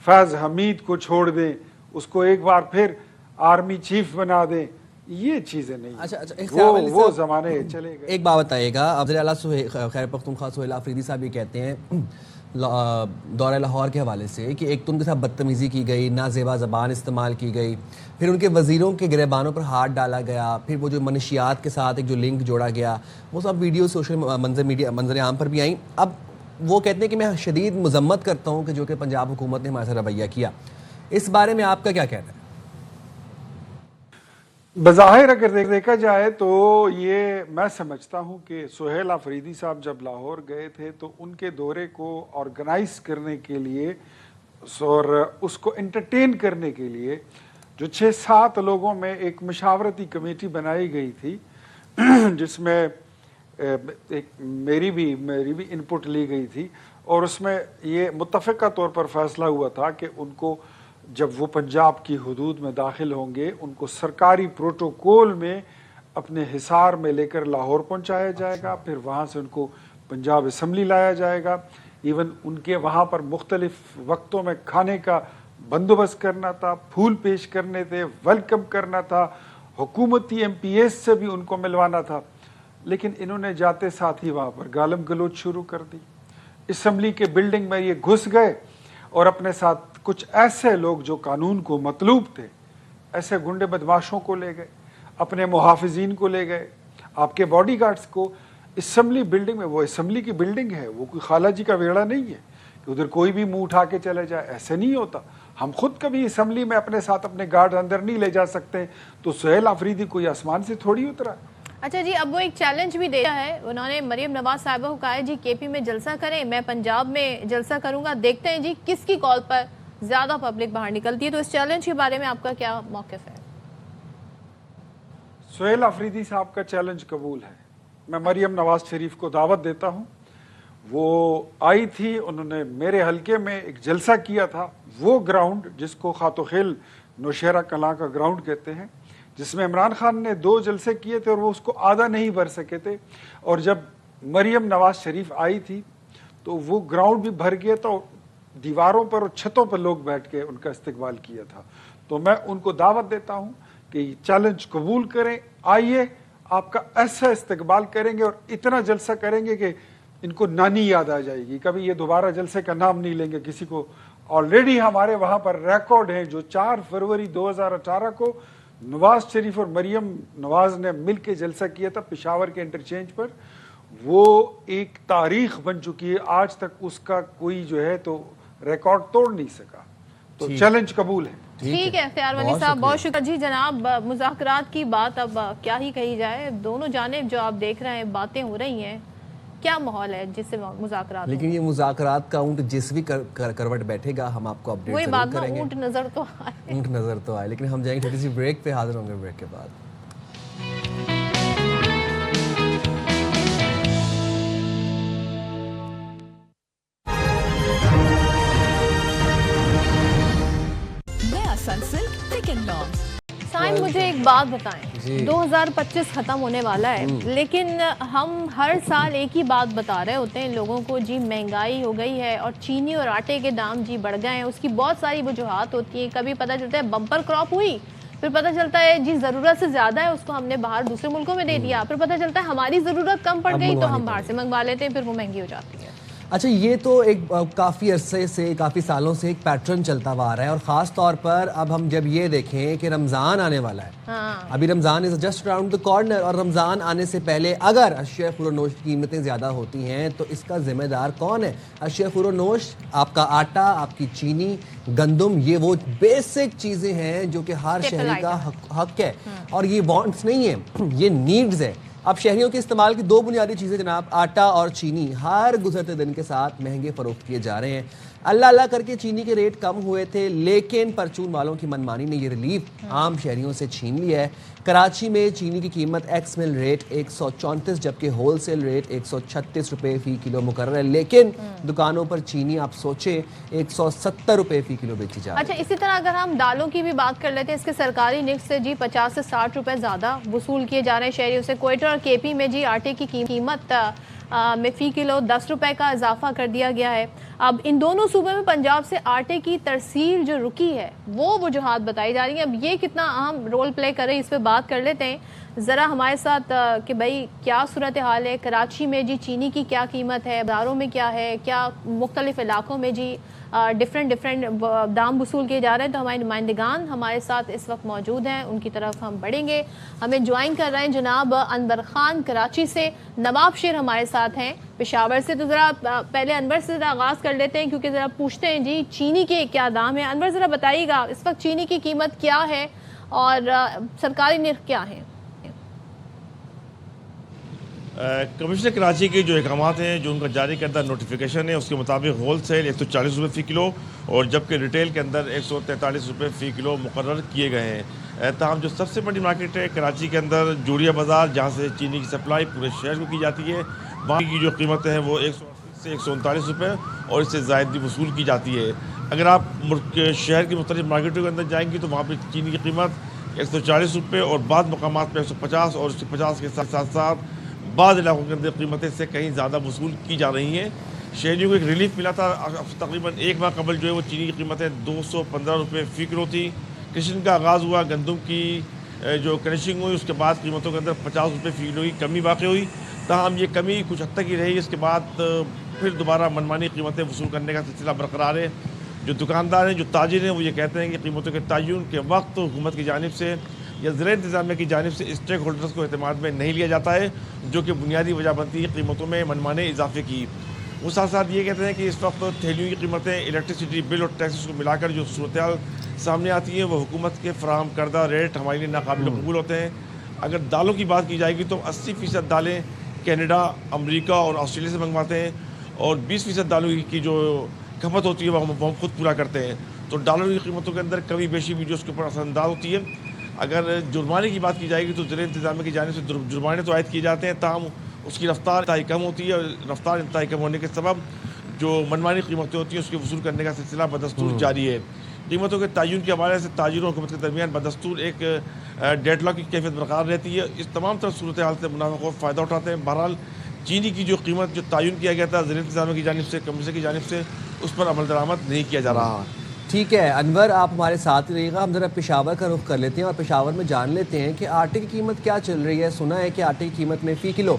فیض حمید کو چھوڑ دیں، اس کو ایک بار پھر آرمی چیف بنا دیں، یہ چیزیں نہیں، وہ زمانے چلے گئے. ایک بات بتائیے گا، وزیر اعلیٰ خیبر پختونخوا سہیل آفریدی صاحب یہ کہتے ہیں دورہ لاہور کے حوالے سے کہ ایک تو ان کے ساتھ بدتمیزی کی گئی، نازیبا زبان استعمال کی گئی، پھر ان کے وزیروں کے گریبانوں پر ہاتھ ڈالا گیا، پھر وہ جو منشیات کے ساتھ ایک جو لنک جوڑا گیا، وہ سب ویڈیو سوشل منظر عام پر بھی آئیں. اب وہ کہتے ہیں کہ میں شدید مذمت کرتا ہوں کہ جو کہ پنجاب حکومت نے ہمارے ساتھ رویہ کیا. اس بارے میں آپ کا کیا کہنا ہے؟ بظاہر اگر دیکھا جائے تو یہ میں سمجھتا ہوں کہ سہیل آفریدی صاحب جب لاہور گئے تھے تو ان کے دورے کو آرگنائز کرنے کے لیے اور اس کو انٹرٹین کرنے کے لیے جو 6-7 لوگوں میں ایک مشاورتی کمیٹی بنائی گئی تھی، جس میں میری بھی انپٹ لی گئی تھی، اور اس میں یہ متفقہ طور پر فیصلہ ہوا تھا کہ ان کو جب وہ پنجاب کی حدود میں داخل ہوں گے ان کو سرکاری پروٹوکول میں اپنے حصار میں لے کر لاہور پہنچایا جائے گا، پھر وہاں سے ان کو پنجاب اسمبلی لایا جائے گا. ایون ان کے وہاں پر مختلف وقتوں میں کھانے کا بندوبست کرنا تھا، پھول پیش کرنے تھے، ویلکم کرنا تھا، حکومتی ایم پی ایس سے بھی ان کو ملوانا تھا. لیکن انہوں نے جاتے ساتھ ہی وہاں پر گالم گلوچ شروع کر دی. اسمبلی کے بلڈنگ میں یہ گھس گئے اور اپنے ساتھ کچھ ایسے لوگ جو قانون کو مطلوب تھے، ایسے گنڈے بدماشوں کو لے گئے، اپنے محافظین کو لے گئے، آپ کے باڈی گارڈز کو. اسمبلی بلڈنگ میں، وہ اسمبلی کی بلڈنگ ہے، وہ کوئی خالہ جی کا ویڑا نہیں ہے کہ ادھر کوئی بھی منہ اٹھا کے چلے جائے، ایسے نہیں ہوتا. ہم خود کبھی اسمبلی میں اپنے ساتھ اپنے گارڈ اندر نہیں لے جا سکتے، تو سہیل آفریدی کوئی آسمان سے تھوڑی اترا. اچھا جی، اب وہ ایک چیلنج بھی دیا ہے، انہوں نے مریم نواز صاحبہ کو کہا ہے جی کے پی میں جلسہ کریں، میں پنجاب میں جلسہ کروں گا، دیکھتے ہیں جی کس کی کال پر زیادہ پبلک باہر نکلتی ہے. تو اس چیلنج کے بارے میں آپ کا کیا موقف ہے؟ سہیل آفریدی صاحب کا چیلنج قبول ہے. میں مریم نواز شریف کو دعوت دیتا ہوں. وہ آئی تھی، انہوں نے میرے حلقے میں ایک جلسہ کیا تھا، وہ گراؤنڈ جس کو خاتو خیل نوشہرہ کلاں کا گراؤنڈ کہتے ہیں، جس میں عمران خان نے 2 جلسے کیے تھے اور وہ اس کو آدھا نہیں بھر سکے تھے. اور جب مریم نواز شریف آئی تھی تو وہ گراؤنڈ بھی بھر گیا تھا، دیواروں پر اور چھتوں پر لوگ بیٹھ کے ان کا استقبال کیا تھا. تو میں ان کو دعوت دیتا ہوں کہ یہ چیلنج قبول کریں، آئیے، آپ کا ایسا استقبال کریں گے اور اتنا جلسہ کریں گے کہ ان کو نانی یاد آ جائے گی، کبھی یہ دوبارہ جلسے کا نام نہیں لیں گے کسی کو. آلریڈی ہمارے وہاں پر ریکارڈ ہیں جو 4 فروری 2018 کو نواز شریف اور مریم نواز نے مل کے جلسہ کیا تھا پشاور کے انٹرچینج پر. وہ ایک تاریخ بن چکی ہے، آج تک اس کا کوئی جو ہے تو ریکارڈ توڑ نہیں سکا. تو چیلنج قبول ہے. ٹھیک ہے اختیار ولی صاحب، بہت شکریہ. جی جناب، مذاکرات کی بات اب کیا ہی کہی جائے، دونوں جانب جو آپ دیکھ رہے ہیں باتیں ہو رہی ہیں، کیا ماحول ہے جس سے مذاکرات؟ لیکن یہ مذاکرات کا اونٹ جس بھی کروٹ بیٹھے گا ہم آپ کو اپڈیٹ ضرور کریں گے. وہی بات، اونٹ نظر تو آئے، لیکن ہم جائیں گے چھوٹی سی بریک پہ، حاضر ہوں گے بریک کے بعد. ایک بات بتائیں، 2025 ختم ہونے والا ہے، لیکن ہم ہر سال ایک ہی بات بتا رہے ہوتے ہیں لوگوں کو، جی مہنگائی ہو گئی ہے اور چینی اور آٹے کے دام جی بڑھ گئے ہیں. اس کی بہت ساری وجوہات ہوتی ہیں. کبھی پتہ چلتا ہے بمپر کراپ ہوئی، پھر پتہ چلتا ہے جی ضرورت سے زیادہ ہے، اس کو ہم نے باہر دوسرے ملکوں میں دے دیا، پھر پتہ چلتا ہے ہماری ضرورت کم پڑ گئی تو ہم باہر سے منگوا لیتے ہیں، پھر وہ مہنگی ہو جاتی ہے. اچھا، یہ تو ایک کافی عرصے سے، کافی سالوں سے ایک پیٹرن چلتا ہوا آ رہا ہے، اور خاص طور پر اب ہم جب یہ دیکھیں کہ رمضان آنے والا ہے، ابھی Ramzan is just around the corner, اور رمضان آنے سے پہلے اگر اشیاء فروشت کی قیمتیں زیادہ ہوتی ہیں تو اس کا ذمہ دار کون ہے؟ اشیاء فروشت، آپ کا آٹا، آپ کی چینی، گندم، یہ وہ بیسک چیزیں ہیں جو کہ ہر شہری کا حق ہے، اور یہ وانٹس نہیں ہے، یہ نیڈز ہے. اب شہریوں کے استعمال کی دو بنیادی چیزیں جناب، آٹا اور چینی، ہر گزرتے دن کے ساتھ مہنگے فروخت کیے جا رہے ہیں. اللہ اللہ کر کے چینی کے ریٹ کم ہوئے تھے، لیکن پرچون والوں کی منمانی نے یہ ریلیف عام شہریوں سے چھین لیا ہے. کراچی میں چینی کی قیمت ایکس مل ریٹ 134 جبکہ ہول سیل ریٹ 136 روپے فی کلو مقرر ہے، لیکن دکانوں پر چینی آپ سوچیں 170 روپے فی کلو بیچی جا رہی ہے. اچھا، اسی طرح اگر ہم دالوں کی بھی بات کر لیتے ہیں، اس کے سرکاری نرخ سے جی 50 سے 60 روپے زیادہ وصول کیے جا رہے ہیں شہریوں سے. کوئٹہ اور کے پی میں جی آٹے کی قیمت میں فی کلو 10 روپے کا اضافہ کر دیا گیا ہے. اب ان دونوں صوبے میں پنجاب سے آٹے کی ترسیل جو رکی ہے وہ وجوہات بتائی جا رہی ہیں. اب یہ کتنا اہم رول پلے کر رہے ہیں، اس پہ بات کر لیتے ہیں ذرا ہمارے ساتھ کہ بھائی کیا صورتحال ہے کراچی میں جی، چینی کی کیا قیمت ہے، بازاروں میں کیا ہے، کیا مختلف علاقوں میں جی ڈیفرنٹ دام وصول کیے جا رہے ہیں. تو ہمارے نمائندگان ہمارے ساتھ اس وقت موجود ہیں، ان کی طرف ہم بڑھیں گے. ہمیں جوائن کر رہے ہیں جناب انور خان کراچی سے، نواب شیر ہمارے ساتھ ہیں پشاور سے. تو ذرا پہلے انور سے ذرا آغاز کر لیتے ہیں کیونکہ ذرا پوچھتے ہیں جی چینی کے کیا دام ہے. انور ذرا بتائیے گا اس وقت چینی کی قیمت کیا ہے اور سرکاری نرخ کیا ہے؟ کمشنر کراچی کے جو احکامات ہیں، جو ان کا جاری کردہ نوٹیفیکیشن ہے، اس کے مطابق ہول سیل 140 روپے فی کلو اور جبکہ ریٹیل کے اندر 143 روپے فی کلو مقرر کیے گئے ہیں. تاہم جو سب سے بڑی مارکیٹ ہے کراچی کے اندر جوڑیا بازار، جہاں سے چینی کی سپلائی پورے شہر کو کی جاتی ہے، وہاں کی جو قیمتیں ہیں وہ 180 سے 139 روپے اور اس سے زائد بھی وصول کی جاتی ہے. اگر آپ شہر کی مختلف مارکیٹوں کے اندر جائیں گی تو وہاں پہ چینی کی قیمت 140 روپے اور بعض مقامات پہ 150 اور 150 کے ساتھ ساتھ بعض علاقوں کے اندر قیمتیں سے کہیں زیادہ وصول کی جا رہی ہیں. شہریوں کو ایک ریلیف ملا تھا، تقریباً ایک ماہ قبل جو ہے وہ چینی کی قیمتیں 215 روپے فی کلو تھی. کشن کا آغاز ہوا، گندم کی جو کنیشنگ ہوئی، اس کے بعد قیمتوں کے اندر 50 روپے فی کلو کی کمی واقع ہوئی. تاہم یہ کمی کچھ حد تک ہی رہی، اس کے بعد پھر دوبارہ منمانی قیمتیں وصول کرنے کا سلسلہ برقرار ہے. جو دکاندار ہیں، جو تاجر ہیں، وہ یہ کہتے ہیں کہ قیمتوں کے تعین کے وقت حکومت کی جانب سے یا زیر انتظامیہ کی جانب سے اسٹیک ہولڈرز کو اعتماد میں نہیں لیا جاتا ہے، جو کہ بنیادی وجہ بنتی ہے قیمتوں میں منمانے اضافے کی. وہ ساتھ ساتھ یہ کہتے ہیں کہ اس وقت تھیلیوں کی قیمتیں، الیکٹریسٹی بل اور ٹیکسز کو ملا کر جو صورتحال سامنے آتی ہے وہ حکومت کے فراہم کردہ ریٹ ہمارے لیے ناقابل قبول ہوتے ہیں. اگر دالوں کی بات کی جائے گی تو 80% دالیں کینیڈا، امریکہ اور آسٹریلیا سے منگواتے ہیں اور 20% دالوں کی جو کھپت ہوتی ہے وہ ہم خود پورا کرتے ہیں. تو ڈالر کی قیمتوں کے اندر کمی بیشی بھی جو اس کے اوپر اثر انداز ہوتی ہے. اگر جرمانے کی بات کی جائے گی تو زیر انتظامیہ کی جانب سے جرمانے تو عائد کیے جاتے ہیں، تاہم اس کی رفتار انتہائی کم ہوتی ہے، اور رفتار انتہائی کم ہونے کے سبب جو منمانی قیمتیں ہوتی ہیں اس کے وصول کرنے کا سلسلہ بدستور جاری ہے. قیمتوں کے تعین کے حوالے سے تاجروں اور حکومت کے درمیان بدستور ایک ڈیڈ لاک کی کیفیت برقرار رہتی ہے. اس تمام طرح صورتحال سے منافع خور فائدہ اٹھاتے ہیں. بہرحال چینی کی جو قیمت جو تعین کیا گیا تھا زیر انتظامیہ کی جانب سے، کمیشن کی جانب سے، اس پر عمل درآمد نہیں کیا جا رہا. ٹھیک ہے انور، آپ ہمارے ساتھ ہی رہیے گا. ہم ذرا پشاور کا رخ کر لیتے ہیں اور پشاور میں جان لیتے ہیں کہ آٹے کی قیمت کیا چل رہی ہے. سنا ہے کہ آٹے کی قیمت میں فی کلو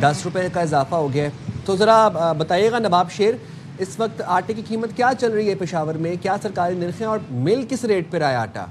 10 روپے کا اضافہ ہو گیا ہے. تو ذرا بتائیے گا نواب شیر، اس وقت آٹے کی قیمت کیا چل رہی ہے پشاور میں، کیا سرکاری نرخ ہیں اور مل کس ریٹ پہ رہا ہے آٹا؟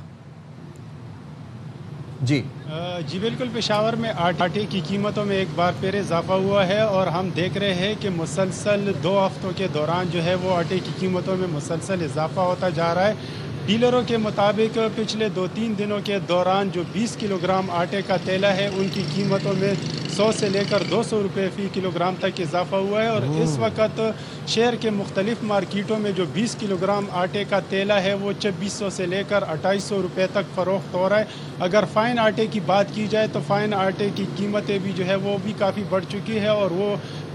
جی بالکل، پشاور میں آٹے کی قیمتوں میں ایک بار پھر اضافہ ہوا ہے اور ہم دیکھ رہے ہیں کہ مسلسل 2 ہفتوں کے دوران جو ہے وہ آٹے کی قیمتوں میں مسلسل اضافہ ہوتا جا رہا ہے. ڈیلروں کے مطابق پچھلے 2-3 دنوں کے دوران جو 20 کلو گرام آٹے کا تیلہ ہے ان کی قیمتوں میں 100 سے لے کر 200 روپے فی کلو گرام تک اضافہ ہوا ہے. اور اس وقت شہر کے مختلف مارکیٹوں میں جو 20 کلو گرام آٹے کا تیلہ ہے وہ 2600 سے لے کر 2800 روپے تک فروخت ہو رہا ہے. اگر فائن آٹے کی بات کی جائے تو فائن آٹے کی قیمتیں بھی جو ہے وہ بھی کافی بڑھ چکی ہے اور وہ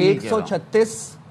136,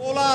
16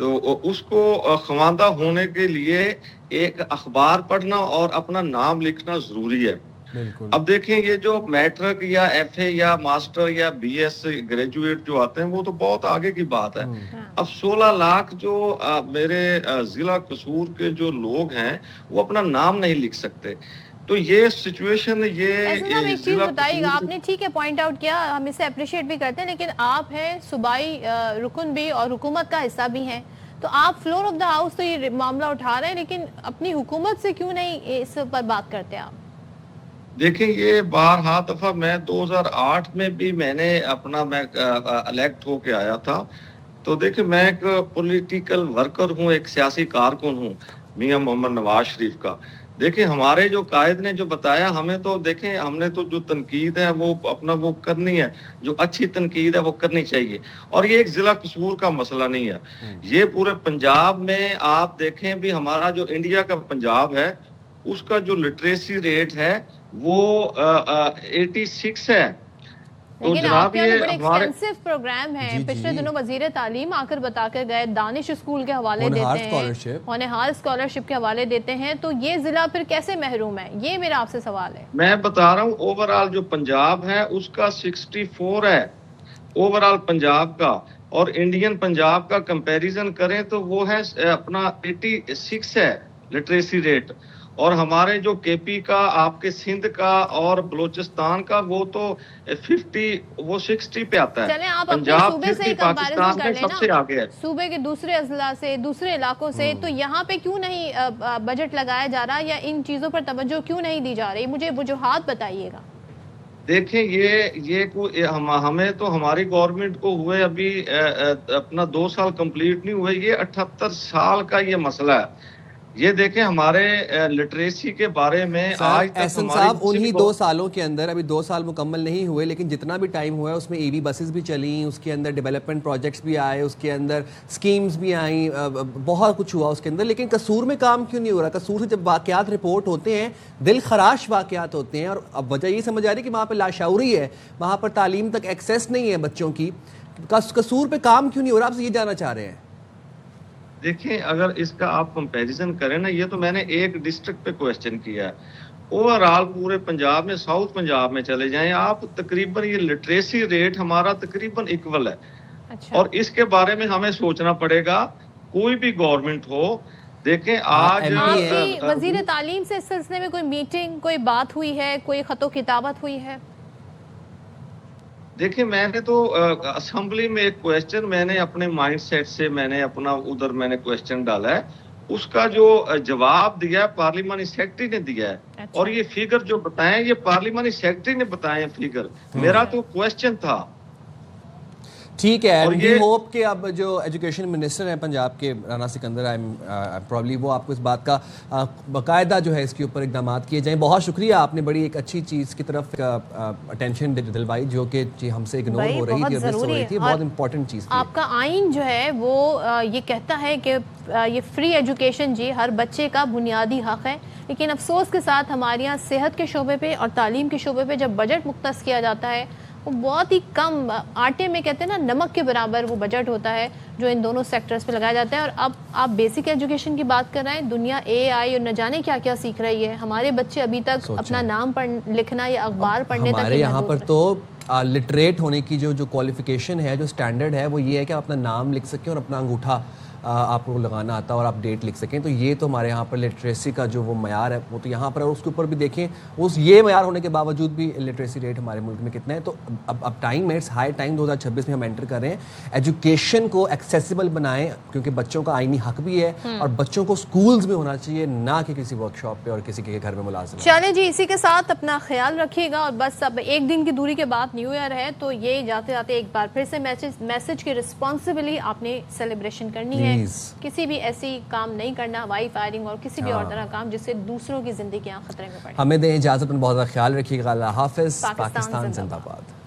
تو اس کو خواندہ ہونے کے لیے ایک اخبار پڑھنا اور اپنا نام لکھنا ضروری ہے. اب دیکھیں یہ جو میٹرک یا ایف اے یا ماسٹر یا بی ایس گریجویٹ جو آتے ہیں وہ تو بہت آگے کی بات ہے. اب 16 لاکھ جو میرے ضلع قصور کے جو لوگ ہیں وہ اپنا نام نہیں لکھ سکتے. تو یہ سچویشن ایک چیز بتائیے گا، آپ نے ٹھیک ہے پوائنٹ آؤٹ کیا، ہم اسے اپریشیٹ بھی کرتے ہیں، لیکن آپ ہیں صوبائی رکن بھی اور حکومت کا حصہ بھی ہیں، تو آپ فلور آف دا ہاؤس تو یہ معاملہ اٹھا رہے ہیں، لیکن اپنی حکومت سے کیوں نہیں اس پر بات کرتے آپ؟ دیکھیں یہ بارہا دفعہ میں 2008 میں بھی میں نے اپنا میں الیکٹ ہو کے آیا تھا. تو دیکھیں میں ایک پولیٹیکل ورکر ہوں، ایک سیاسی کارکن ہوں میاں محمد نواز شریف کا. دیکھیں ہمارے جو قائد نے جو بتایا ہمیں تو دیکھیں ہم نے تو جو تنقید ہے وہ اپنا وہ کرنی ہے، جو اچھی تنقید ہے وہ کرنی چاہیے. اور یہ ایک ضلع قصور کا مسئلہ نہیں ہے، یہ پورے پنجاب میں آپ دیکھیں بھی ہمارا جو انڈیا کا پنجاب ہے اس کا جو لٹریسی ریٹ ہے وہ 86 ہے. لیکن آپ کے یہاں بڑے ایکسٹینسو پروگرام ہیں. پچھلے دنوں وزیر تعلیم آ کر بتا کر گئے، دانش اسکول کے حوالے دیتے ہیں، ہونہار اسکالرشپ کے حوالے دیتے ہیں، تو یہ ضلع پھر کیسے محروم ہے؟ یہ میرا آپ سے سوال ہے. میں بتا رہا ہوں اوورآل جو پنجاب ہے اس کا 64 ہے اوورآل پنجاب کا، اور انڈین پنجاب کا کمپیریزن کریں تو وہ ہے اپنا 86 ہے لٹریسی ریٹ. اور ہمارے جو کے پی کا، آپ کے سندھ کا اور بلوچستان کا وہ تو 60 پہ آتا ہے. چلیں آپ اپنے صوبے سے کمپیریزن کر لیں نا، صوبے کے دوسرے اضلاع سے، دوسرے علاقوں سے، تو یہاں پہ کیوں نہیں بجٹ لگایا جا رہا یا ان چیزوں پر توجہ کیوں نہیں دی جا رہی؟ مجھے وجوہات بتائیے گا. دیکھیں یہ ہمیں تو ہماری گورنمنٹ کو ہوئے ابھی اپنا 2 سال کمپلیٹ نہیں ہوئے، یہ 78 سال کا یہ مسئلہ ہے. یہ دیکھیں ہمارے لٹریسی کے بارے میں آج تک احسن صاحب انہی 2 سالوں کے اندر، ابھی 2 سال مکمل نہیں ہوئے لیکن جتنا بھی ٹائم ہوا ہے اس میں ای وی بسز بھی چلیں، اس کے اندر ڈیولپمنٹ پروجیکٹس بھی آئے، اس کے اندر سکیمز بھی آئیں، بہت کچھ ہوا اس کے اندر. لیکن قصور میں کام کیوں نہیں ہو رہا؟ قصور سے جب واقعات رپورٹ ہوتے ہیں دل خراش واقعات ہوتے ہیں، اور اب وجہ یہ سمجھ آ رہی ہے کہ وہاں پہ لاشعوری ہے، وہاں پر تعلیم تک ایکسیس نہیں ہے بچوں کی. قصور پہ کام کیوں نہیں ہو رہا؟ آپ سے یہ جاننا چاہ رہے ہیں. دیکھیں اگر اس کا آپ کمپیریزن کریں نا، یہ تو میں نے ایک ڈسٹرکٹ پہ کویسچن کیا ہے. اوورآل پورے پنجاب میں، ساؤتھ پنجاب میں چلے جائیں آپ، تقریباً یہ لٹریسی ریٹ ہمارا تقریباً ایکول ہے. اور اس کے بارے میں ہمیں سوچنا پڑے گا، کوئی بھی گورنمنٹ ہو. دیکھیں آج آپ کی وزیر تعلیم سے اس سلسلے میں کوئی میٹنگ، کوئی بات ہوئی ہے، کوئی خط و کتابت ہوئی ہے؟ دیکھیں میں نے تو اسمبلی میں ایک کویسچن میں نے اپنے مائنڈ سیٹ سے میں نے اپنا ادھر میں نے کویسچن ڈالا ہے، اس کا جو جواب دیا ہے پارلیمانی سیکرٹری نے دیا ہے. اور یہ فیگر جو بتائیں یہ پارلیمانی سیکرٹری نے بتائے ہیں فیگر، میرا تو کویسچن تھا. ٹھیک ہے، وی ہوپ کہ اب جو ایجوکیشن منسٹر ہیں پنجاب کے رانا سکندر پرابلی وہ آپ کو اس بات کا باقاعدہ جو ہے اس کے اوپر اقدامات کیے جائیں. بہت شکریہ، آپ نے بڑی ایک اچھی چیز کی طرف اٹینشن دلوائی جو کہ ہم سے اگنور ہو رہی تھی، مس ہو رہی تھی. بہت امپورٹنٹ چیز تھی. آپ کا آئین جو ہے وہ یہ کہتا ہے کہ یہ فری ایجوکیشن جی ہر بچے کا بنیادی حق ہے، لیکن افسوس کے ساتھ ہمارے یہاں صحت کے شعبے پہ اور تعلیم کے شعبے پہ جب بجٹ مختص کیا جاتا ہے وہ بہت ہی کم، آٹے میں کہتے ہیں نا نمک کے برابر وہ بجٹ ہوتا ہے جو ان دونوں سیکٹرز پہ لگایا جاتا ہے. اور اب آپ بیسک ایجوکیشن کی بات کر رہے ہیں، دنیا اے آئی اور نہ جانے کیا کیا سیکھ رہی ہے. ہمارے بچے ابھی تک اپنا نام لکھنا یا اخبار پڑھنے تک ہمارے یہاں پر تو لٹریٹ ہونے کی جو کوالیفیکیشن ہے، جو اسٹینڈرڈ ہے وہ یہ ہے کہ آپ اپنا نام لکھ سکیں اور اپنا انگوٹھا آپ کو لگانا آتا اور آپ ڈیٹ لکھ سکیں. تو یہ تو ہمارے یہاں پر لٹریسی کا جو وہ معیار ہے وہ تو یہاں پر، اور اس کے اوپر بھی دیکھیں اس یہ معیار ہونے کے باوجود بھی لٹریسی ریٹ ہمارے ملک میں کتنا ہے. تو اب ٹائم ہے، اٹس ہائی ٹائم، 2026 میں ہم انٹر کر رہے ہیں. ایجوکیشن کو ایکسیسیبل بنائیں کیونکہ بچوں کا آئینی حق بھی ہے، اور بچوں کو سکولز میں ہونا چاہیے، نہ کہ کسی ورک شاپ پہ اور کسی کے گھر میں ملازم. چلیں جی، اسی کے ساتھ اپنا خیال رکھیے گا. اور بس اب ایک دن کی دوری کے بعد نیو ایئر ہے، تو یہ جاتے جاتے ایک بار پھر سے میسج کی رسپانسبلی آپ نے سیلیبریشن کرنی ہے. کسی بھی ایسی کام نہیں کرنا، وائی فائرنگ اور کسی بھی اور طرح کام جس سے دوسروں کی زندگیاں خطرے میں پڑیں. ہمیں دیں اجازت، بہت زیادہ خیال رکھیے گا. اللہ حافظ. پاکستان زندہ باد.